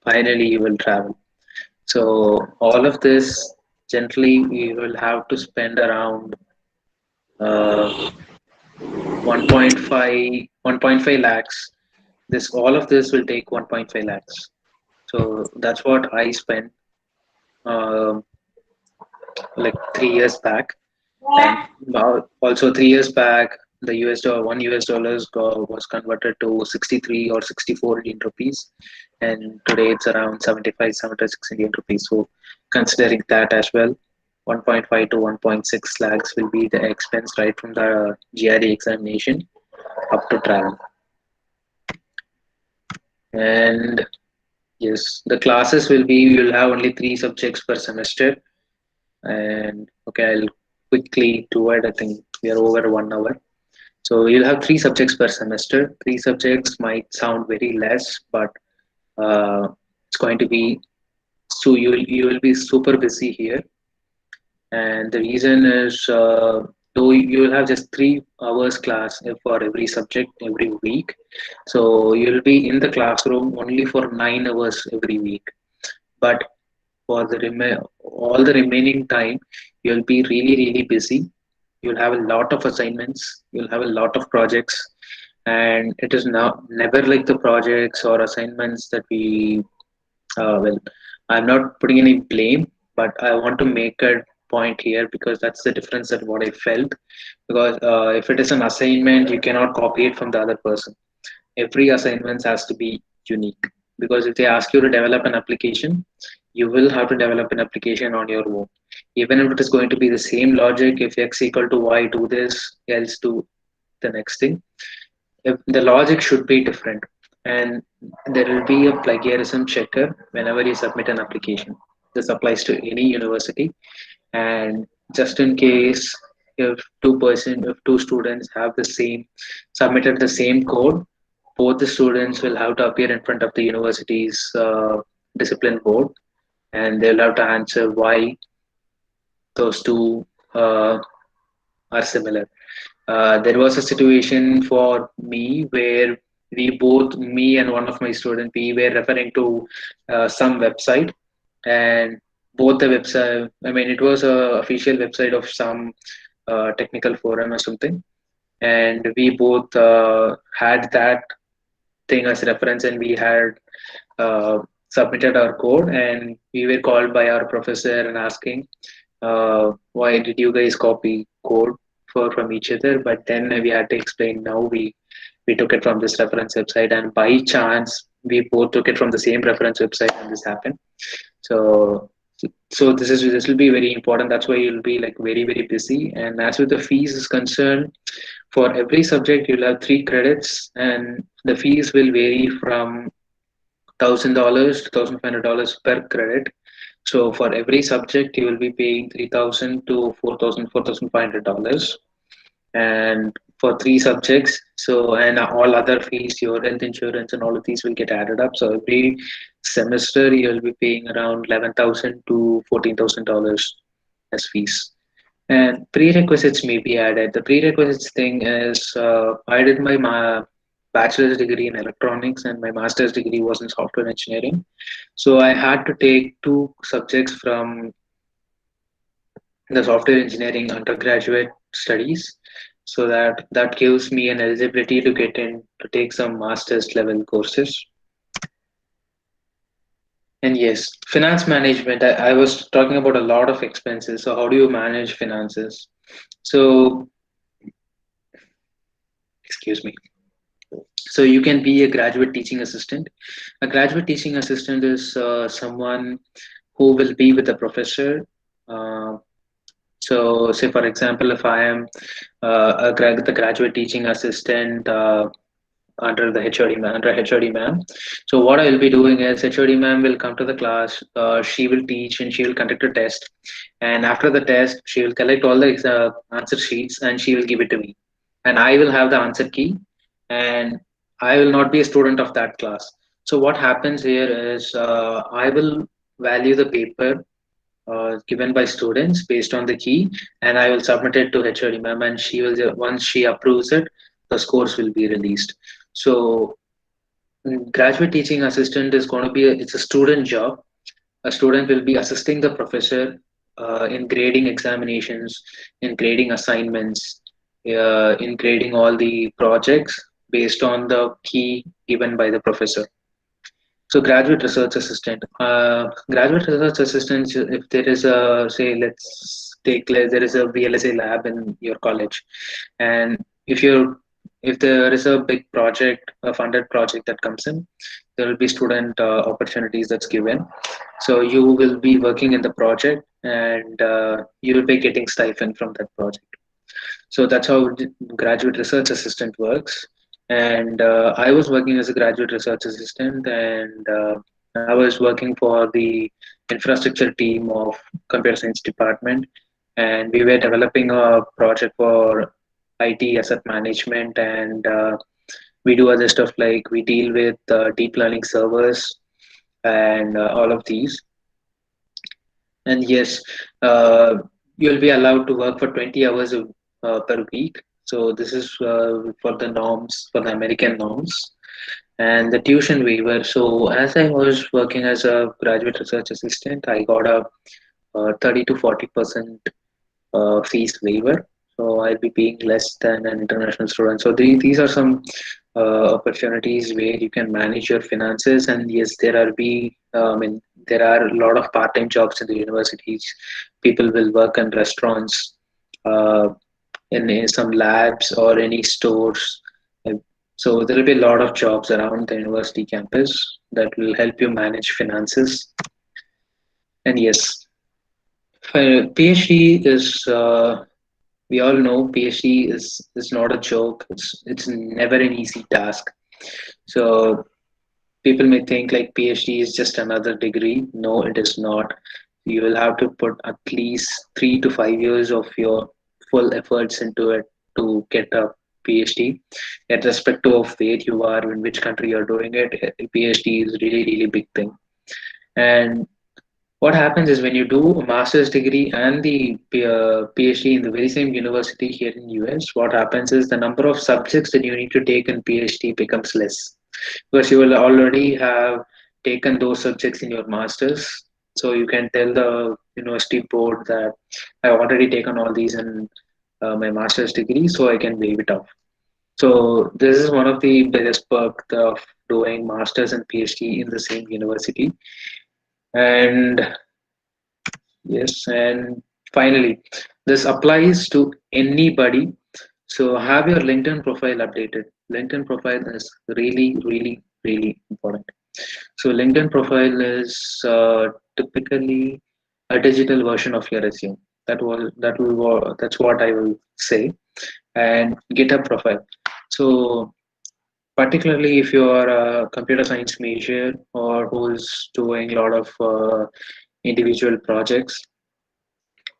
finally you will travel. So all of this, generally, you will have to spend around uh, 1.5 lakhs. This all of this will take 1.5 lakhs. So that's what I spent um, like 3 years back. And now also 3 years back, the US dollar, $1 was converted to 63 or 64 Indian rupees, and today it's around 75, 76 Indian rupees. So considering that as well, 1.5 to 1.6 lakhs will be the expense right from the GRE examination up to travel. And yes, the classes will be, you'll have only 3 subjects per semester. And okay, I'll quickly do it. I think we are over 1 hour. So you'll have 3 subjects per semester. 3 subjects might sound very less, but it's going to be, so you will be super busy here. And the reason is though you will have just 3 hours class for every subject every week, so you'll be in the classroom only for 9 hours every week. But for all the remaining time, you'll be really busy. You'll have a lot of assignments. You'll have a lot of projects, and it is now never like the projects or assignments that we. Well, I'm not putting any blame, but I want to make a point here because that's the difference that what I felt. Because if it is an assignment, you cannot copy it from the other person. Every assignment has to be unique, because if they ask you to develop an application, you will have to develop an application on your own, even if it is going to be the same logic. If x equal to y, do this, else do the next thing. If the logic should be different, and there will be a plagiarism checker whenever you submit an application. This applies to any university. And just in case, if two students have the same submitted the same code, both the students will have to appear in front of the university's discipline board, and they'll have to answer why those two are similar. There was a situation for me where me and one of my students, we were referring to some website, and both the website, I mean, it was a official website of some technical forum or something, and we both had that thing as reference, and we had uh, submitted our code, and we were called by our professor and asking, why did you guys copy code from each other? But then we had to explain, no, we took it from this reference website, and by chance we both took it from the same reference website, and this happened. So this will be very important. That's why you'll be like very busy. And as with the fees is concerned, for every subject you'll have 3 credits, and the fees will vary from $1,000 to $1,500 per credit. So for every subject you will be paying 3,000 to 4,000, $4,500, and for 3 subjects. So and all other fees, your health insurance and all of these will get added up. So every semester you'll be paying around $11,000 to $14,000 as fees. And prerequisites may be added. The prerequisites thing is, I did my bachelor's degree in electronics and my master's degree was in software engineering. So I had to take 2 subjects from the software engineering undergraduate studies, so that gives me an eligibility to get in to take some master's level courses. And yes, finance management. I was talking about a lot of expenses. So how do you manage finances? So excuse me. So you can be a graduate teaching assistant. A graduate teaching assistant is someone who will be with the professor. Uh, so, say for example, if I am the graduate teaching assistant under the HOD ma'am, under HOD ma'am. So what I will be doing is HOD ma'am will come to the class. She will teach and she will conduct a test. And after the test, she will collect all the answer sheets and she will give it to me. And I will have the answer key, and I will not be a student of that class. So what happens here is, I will value the paper given by students based on the key, and I will submit it to HOD ma'am, and she will, once she approves it, the scores will be released. So graduate teaching assistant is going to be it's a student job. A student will be assisting the professor in grading examinations, in grading assignments, in grading all the projects based on the key given by the professor. So graduate research assistant. Graduate research assistant, if there is a, say, let's take, there is a VLSA lab in your college, and if there is a big project, a funded project that comes in, there will be student opportunities that's given. So you will be working in the project, and you will be getting stipend from that project. So that's how graduate research assistant works. And I was working as a graduate research assistant, and I was working for the infrastructure team of computer science department, and we were developing a project for IT asset management, and we do other stuff like we deal with deep learning servers and all of these. And yes, you'll be allowed to work for 20 hours per week. So this is for the norms, for the American norms, and the tuition waiver. So as I was working as a graduate research assistant, I got a 30 to 40% fees waiver. So I'll be paying less than an international student. So these are some opportunities where you can manage your finances. And yes, there are a lot of part-time jobs in the universities. People will work in restaurants, uh, in some labs or any stores. So there will be a lot of jobs around the university campus that will help you manage finances. And yes, PhD is, we all know PhD is not a joke. It's never an easy task. So people may think like PhD is just another degree. No, it is not. You will have to put at least 3 to 5 years of your full efforts into it to get a PhD. Irrespective of where you are, in which country you're doing it, a PhD is really big thing. And what happens is when you do a master's degree and the PhD in the very same university here in US, what happens is the number of subjects that you need to take in PhD becomes less, because you will already have taken those subjects in your master's. So you can tell the university board that I've already taken all these in my master's degree, so I can waive it off. So this is one of the biggest perks of doing masters and PhD in the same university. And yes, and finally, this applies to anybody. So have your LinkedIn profile updated. LinkedIn profile is really, really, really important. So LinkedIn profile is typically a digital version of your resume. That's what I will say. And GitHub profile. So particularly if you are a computer science major or who's doing a lot of individual projects,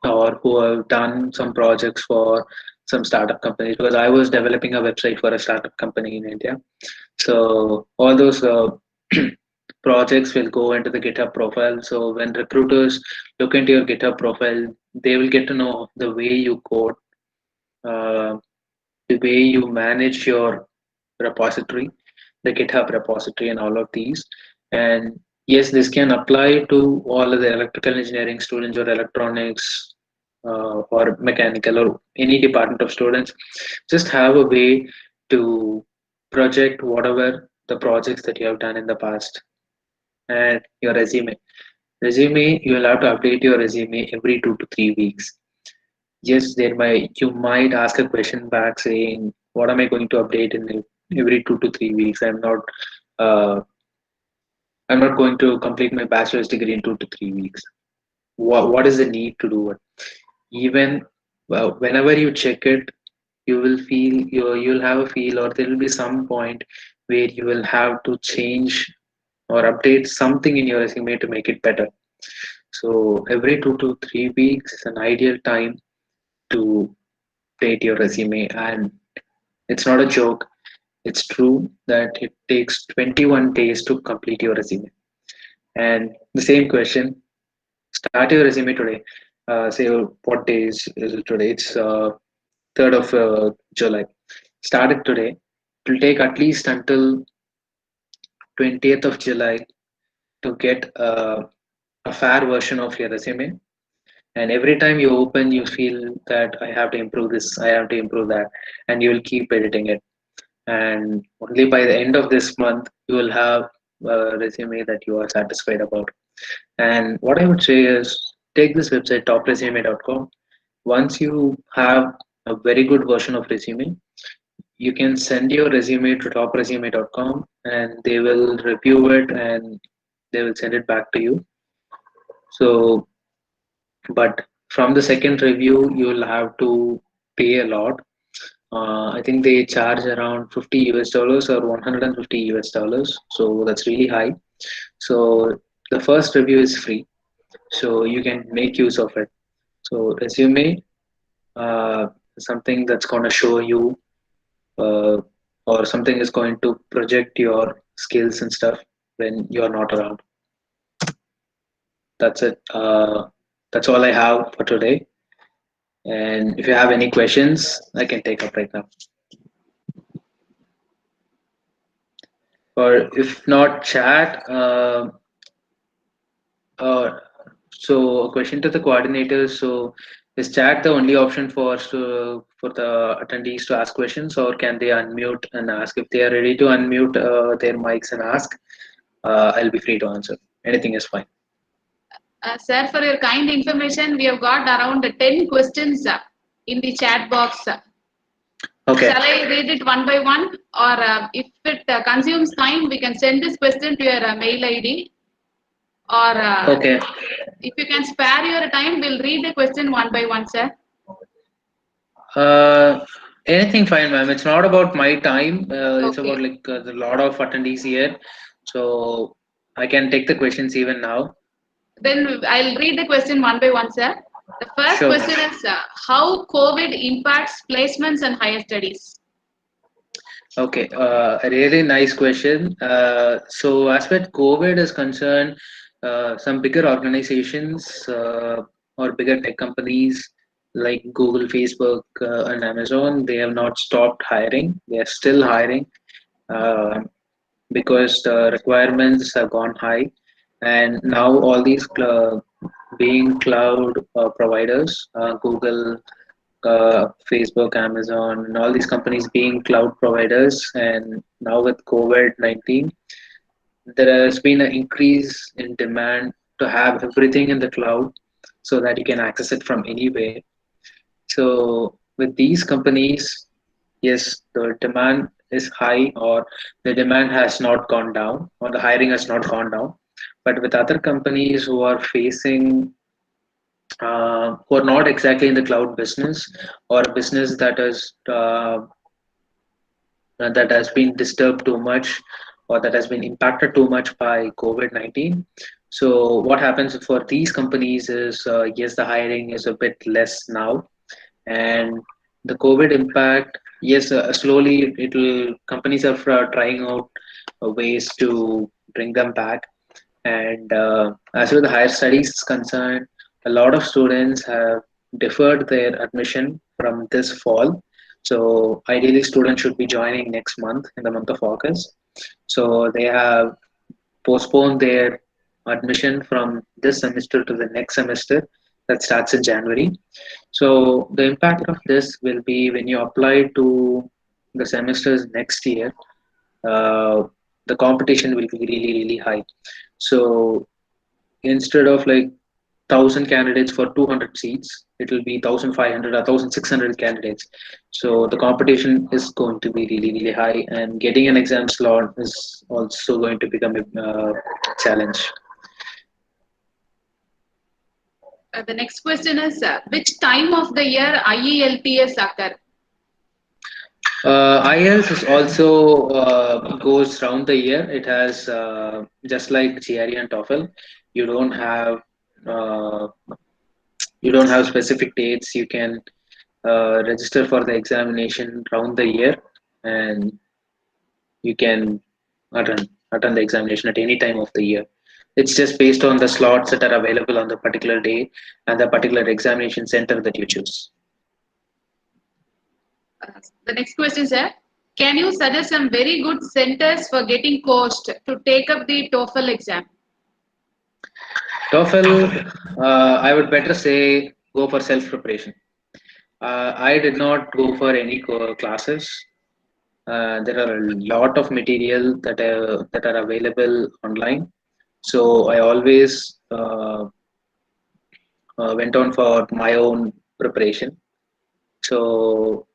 or who have done some projects for some startup companies, because I was developing a website for a startup company in India. So all those projects will go into the GitHub profile. So when recruiters look into your GitHub profile, they will get to know the way you code, uh, the way you manage your repository, the GitHub repository, and all of these. And yes, this can apply to all of the electrical engineering students or electronics or mechanical or any department of students. Just have a way to project whatever the projects that you have done in the past. And your resume, you will have to update your resume every 2 to 3 weeks. Yes, you might ask a question back saying, what am I going to update in every 2 to 3 weeks? Uh, I'm not going to complete my bachelor's degree in 2 to 3 weeks. What is the need to do it? Even whenever you check it, you'll have a feel, or there will be some point where you will have to change or update something in your resume to make it better. So every 2 to 3 weeks is an ideal time to update your resume, and it's not a joke. It's true that it takes 21 days to complete your resume. And the same question, start your resume today. Say what day is it today? It's 3rd of July. Start it today. It will take at least until 20th of July to get a fair version of your resume. And every time you open, you feel that I have to improve this, I have to improve that, and you will keep editing it. And only by the end of this month, you will have a resume that you are satisfied about. And what I would say is take this website, topresume.com. Once you have a very good version of resume, you can send your resume to topresume.com and they will review it and they will send it back to you. So, but from the second review, you will have to pay a lot. I think they charge around 50 US dollars or 150 US dollars. So that's really high. So the first review is free. So you can make use of it. So resume, something that's going to show you, uh, or something is going to project your skills and stuff when you're not around. That's it. That's all I have for today. And if you have any questions, I can take up right now. Or if not, chat. Uh, so a question to the coordinators. So is chat the only option for the attendees to ask questions, or can they unmute and ask? If they are ready to unmute their mics and ask, I'll be free to answer. Anything is fine. Sir, for your kind information, we have got around 10 questions in the chat box. Okay. Shall I read it one by one? Or if it consumes time, we can send this question to your mail ID. Or Okay. if you can spare your time, we'll read the question one by one, sir. Anything fine, ma'am. It's not about my time. It's Okay. about like a lot of attendees here. So I can take the questions even now. Then I'll read the question one by one, sir. The first Sure, question ma'am. is how COVID impacts placements and higher studies. Okay, a really nice question. So as far as COVID is concerned, some bigger organizations or bigger tech companies like Google, Facebook, and Amazon, they have not stopped hiring. They are still hiring uh, because the requirements have gone high, and now all these being cloud providers, Google, Facebook, Amazon, and all these companies being cloud providers. And now with COVID-19, there has been an increase in demand to have everything in the cloud so that you can access it from anywhere. So with these companies, yes, the demand is high, or the demand has not gone down, or the hiring has not gone down. But with other companies who are facing, who are not exactly in the cloud business, or a business that has been disturbed too much, or that has been impacted too much by COVID-19. So what happens for these companies is, yes, the hiring is a bit less now, and the COVID impact, yes, slowly it will. Companies are trying out ways to bring them back. And as far as the higher studies is concerned, a lot of students have deferred their admission from this fall. So ideally, students should be joining next month, in the month of August. So they have postponed their admission from this semester to the next semester that starts in January. So the impact of this will be when you apply to the semesters next year, uh, the competition will be really, really high. So instead of like 1,000 candidates for 200 seats, it will be 1,500 or 1,600 candidates. So the competition is going to be really, really high, and getting an exam slot is also going to become a challenge. The next question is, which time of the year IELTS occur? IELTS is also goes round the year. It has just like GRE and TOEFL. You don't have uh, you don't have specific dates. You can register for the examination round the year, and you can attend the examination at any time of the year. It's just based on the slots that are available on the particular day and the particular examination center that you choose. The next question is, can you suggest some very good centers for getting coached to take up the TOEFL exam? TOEFL, I would better say go for self preparation. I did not go for any classes. There are a lot of material that are available online. So I always went on for my own preparation. So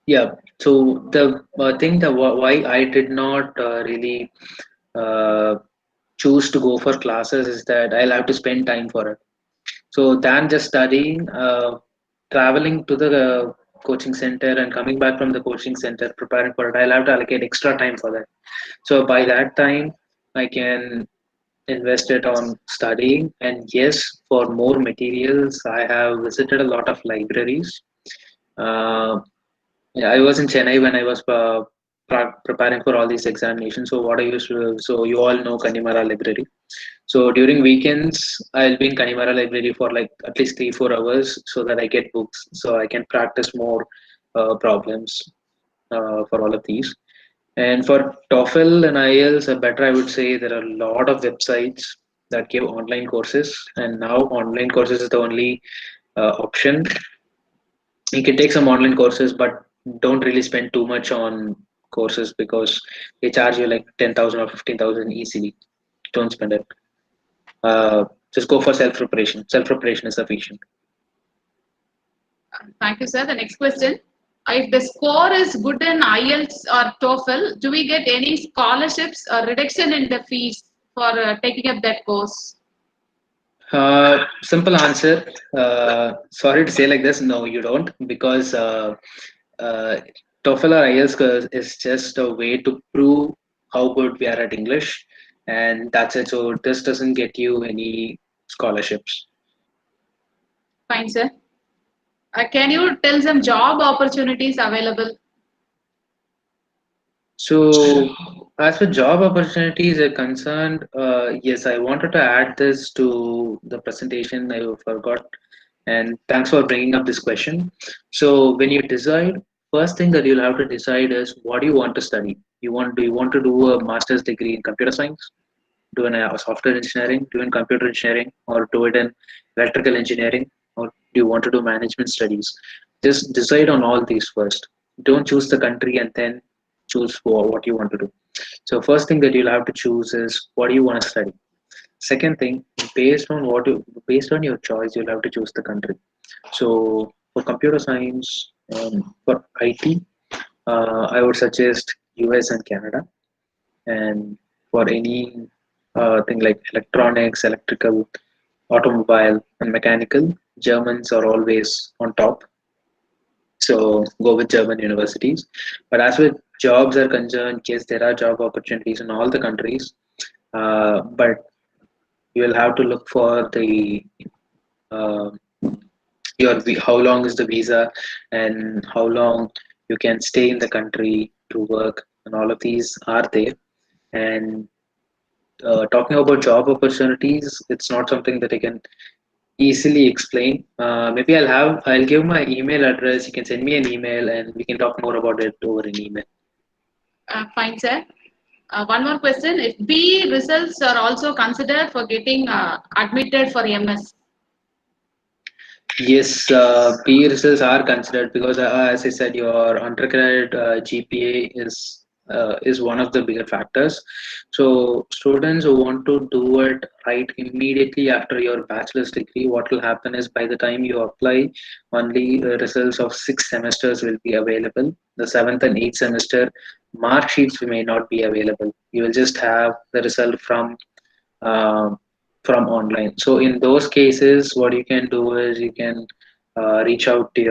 yeah, so the thing that why I did not really uh, choose to go for classes is that I'll have to spend time for it. So than just studying, traveling to the coaching center and coming back from the coaching center, preparing for it, I'll have to allocate extra time for that. So by that time, I can invest it on studying. And yes, for more materials, I have visited a lot of libraries. Uh, yeah, I was in Chennai when I was preparing for all these examinations. So what I used to, so you all know Kanimara Library. So during weekends, I'll be in Kanimara Library for like at least 3-4 hours so that I get books, so I can practice more problems for all of these. And for TOEFL and IELTS, better I would say there are a lot of websites that give online courses, and now online courses is the only option. You can take some online courses, but don't really spend too much on courses because they charge you like 10,000 or 15,000 easily. Don't spend it. Just go for self preparation. Self preparation is sufficient. Thank you, sir. The next question. If the score is good in IELTS or TOEFL, do we get any scholarships or reduction in the fees for taking up that course? Simple answer. Sorry to say like this. No, you don't, because uh, TOEFL or IELTS is just a way to prove how good we are at English, and that's it. So this doesn't get you any scholarships. Fine, sir. Can you tell some job opportunities available? So, as for job opportunities are concerned, yes, I wanted to add this to the presentation. I forgot, and thanks for bringing up this question. So, when you decide, first thing that you'll have to decide is what do you want to study. Do you want to do a master's degree in computer science, do in software engineering, do in computer engineering, or do it in electrical engineering, or Do you want to do management studies? Just decide on all these first. Don't choose the country and then choose for what you want to do. So first thing that you'll have to choose is what do you want to study. Second thing, based on your choice, you'll have to choose the country. So for computer science, for IT, I would suggest US and Canada. And for any thing like electronics, electrical, automobile, and mechanical, Germans are always on top. So go with German universities. But as with jobs are concerned, yes, there are job opportunities in all the countries. But you will have to look for the uh, how long is the visa and how long you can stay in the country to work, and all of these are there. And talking about job opportunities, it's not something that I can easily explain. Maybe I'll give my email address. You can send me an email and we can talk more about it over an email. Fine, sir. One more question. If B results are also considered for getting admitted for MS. Yes, PE results are considered because, as I said, your undergrad GPA is one of the bigger factors. So, students who want to do it right immediately after your bachelor's degree, what will happen is by the time you apply, only the results of 6 semesters will be available. The seventh and eighth semester mark sheets may not be available. You will just have the result uh, from online. So in those cases, what you can do is you can reach out to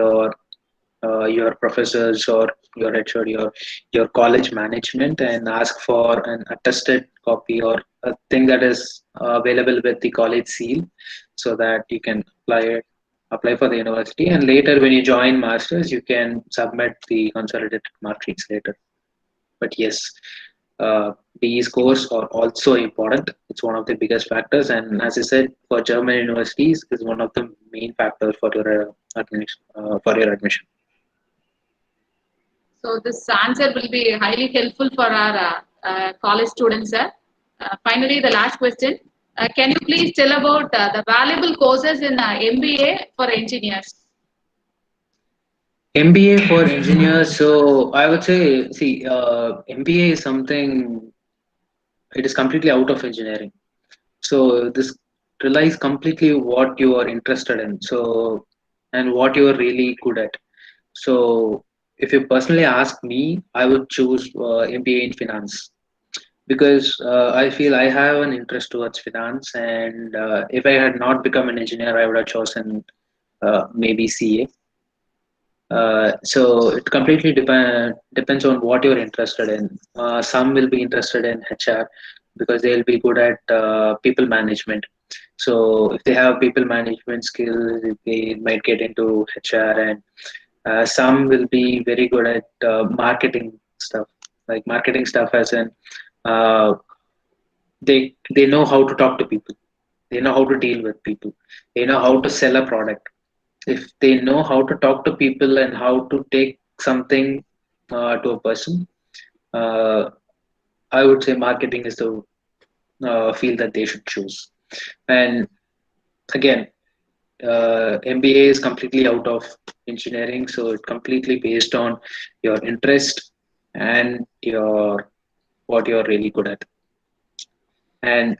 your professors or your HOD or your college management and ask for an attested copy or a thing that is available with the college seal, so that you can apply for the university. And later, when you join masters, you can submit the consolidated mark sheets later. But yes, PE scores are also important. It's one of the biggest factors, and as I said, for German universities, is one of the main factors for your admission. So this answer will be highly helpful for our college students, sir. Finally, the last question. Can you please tell about the valuable courses in MBA for engineers? MBA for engineers. So I would say, see, MBA is something. It is completely out of engineering. So this relies completely what you are interested in. So and what you are really good at. So if you personally ask me, I would choose MBA in finance because I feel I have an interest towards finance, and if I had not become an engineer, I would have chosen maybe CA. So it completely depends on what you're interested in. Some will be interested in HR because they'll be good at people management. So if they have people management skills, they might get into HR, and some will be very good at marketing stuff, like marketing stuff as in uh, they know how to talk to people, they know how to deal with people, they know how to sell a product. If they know how to talk to people and how to take something to a person, uh, I would say marketing is the field that they should choose. And again, MBA is completely out of engineering, so it's completely based on your interest and your what you're really good at. And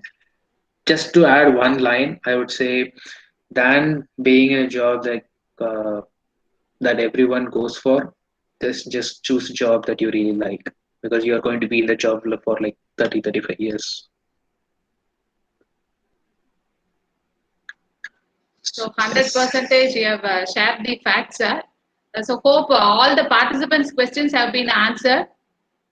just to add one line, I would say, than being in a job uh, that everyone goes for, just choose a job that you really like, because you're going to be in the job for like 30-35 years. So 100% you have shared the facts, sir. So hope all the participants' questions have been answered.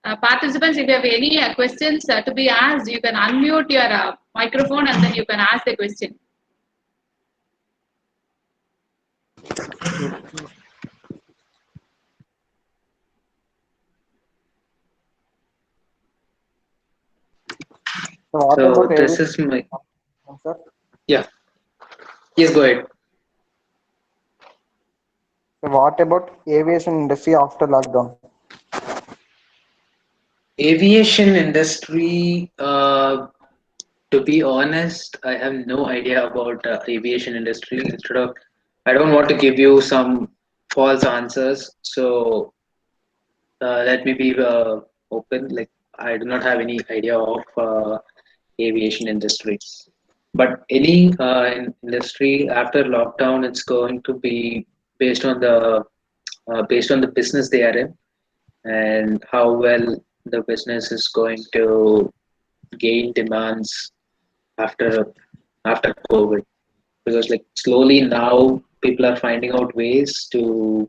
Participants, if you have any questions to be asked, you can unmute your microphone and then you can ask the question. So what So about this aviation, is my sir? yeah. Yes, go ahead. So what about aviation industry after lockdown? Aviation industry. To be honest, I have no idea about aviation industry. Instead of I don't want to give you some false answers. So let me be open. Like I do not have any idea of aviation industry, but any industry after lockdown, it's going to be based on the business they are in and how well the business is going to gain demands after COVID. Because like slowly now people are finding out ways to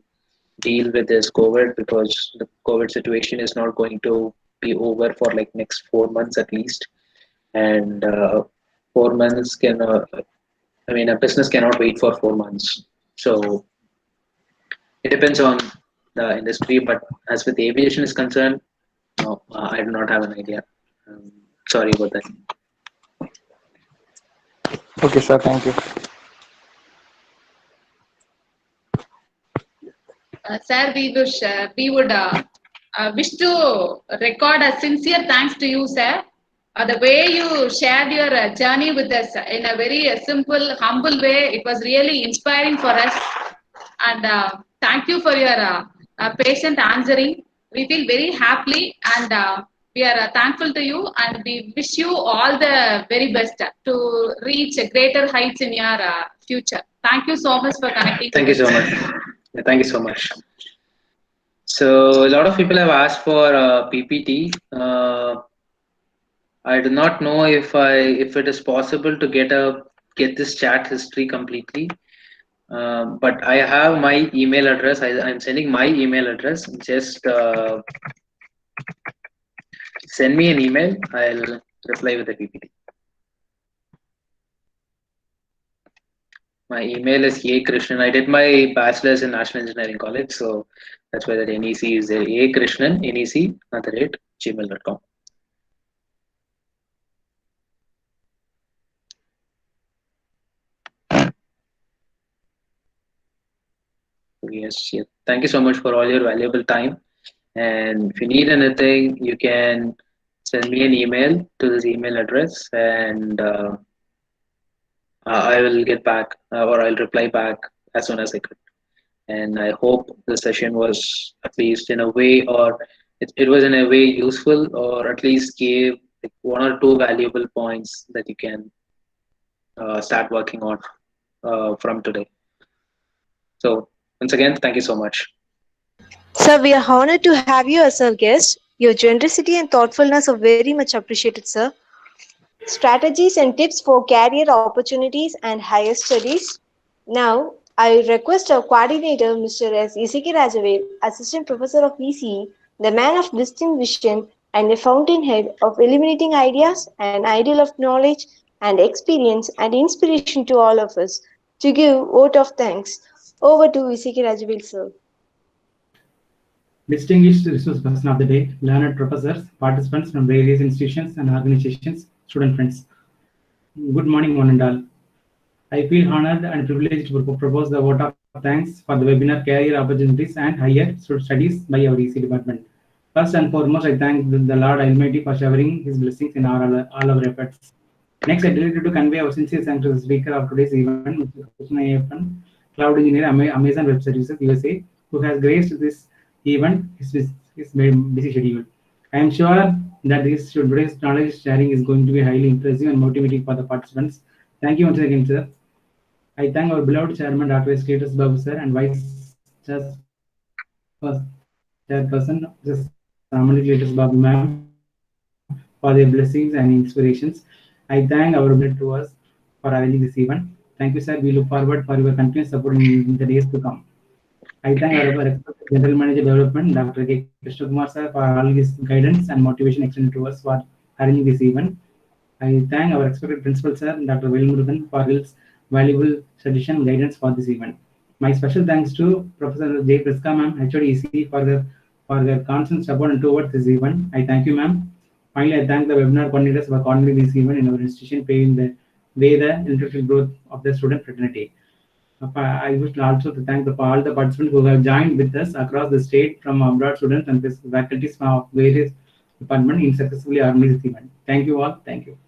deal with this COVID because the COVID situation is not going to be over for like next 4 months at least, and 4 months can I mean a business cannot wait for 4 months. So it depends on the industry, but as with aviation is concerned, no, I do not have an idea. Um, Sorry about that. Okay, sir. Thank you. Sir, we would wish to record a sincere thanks to you, sir. The way you shared your journey with us in a very simple, humble way, it was really inspiring for us. And thank you for your patient answering. We feel very happy and we are thankful to you, and we wish you all the very best to reach greater heights in your future. Thank you so much for connecting Thank you with so us. much. Yeah, thank you so much. So a lot of people have asked for PPT. I do not know if it is possible to get this chat history completely. But I have my email address. I'm sending my email address. Just send me an email. I'll reply with the PPT. My email is Krishnan. I did my bachelor's in National Engineering College, so that's why that NEC is there. Krishnan NEC@gmail.com. Yes, yes. Thank you so much for all your valuable time. And if you need anything, you can send me an email to this email address, and I will get back or I'll reply back as soon as I could. And I hope the session was at least in a way, or it was in a way useful, or at least gave like one or two valuable points that you can start working on from today. So once again, thank you so much. Sir, we are honored to have you as our guest. Your generosity and thoughtfulness are very much appreciated, sir. Strategies and tips for career opportunities and higher studies. Now, I request our coordinator, Mr. S. Isiki Rajavel, Assistant Professor of ECE, the man of distinct vision and a fountainhead of illuminating ideas, an ideal of knowledge and experience and inspiration to all of us, to give vote of thanks. Over to Isiki Rajavel, sir. Distinguished resource person of the day, learned professors, participants from various institutions and organizations, student friends. Good morning, one and all. I feel honored and privileged to propose the vote of thanks for the webinar Career Opportunities and Higher Studies by our EC department. First and foremost, I thank the Lord Almighty for showering His blessings in all our efforts. Next, I delighted to convey our sincere thanks to the speaker of today's event, Mr. Krishnan Ayyappan, Cloud Engineer, Amazon Web Services, USA, who has graced this event his busy schedule. I am sure that today's knowledge sharing is going to be highly impressive and motivating for the participants. Thank you once again, sir. I thank our beloved Chairman, Dr. S. Babu, sir, and Vice Chairperson, Mrs. Ramani Babu, ma'am, for their blessings and inspirations. I thank our beloved to us for arranging this event. Thank you, sir. We look forward for your continuous support in the days to come. I thank our General Manager Development, Dr. K. Krishnakumar, sir, for all his guidance and motivation extended to us for arranging this event. I thank our expected principal, sir, Dr. Velmurugan, for his valuable suggestion and guidance for this event. My special thanks to Professor J. Priska, ma'am, HOD for their constant support and towards this event. I thank you, ma'am. Finally, I thank the webinar coordinators for coordinating this event in our institution, paving the way the intellectual growth of the student fraternity. I wish also to thank all the participants who have joined with us across the state, from abroad students and faculties from various departments in successfully organizing this event. Thank you all. Thank you.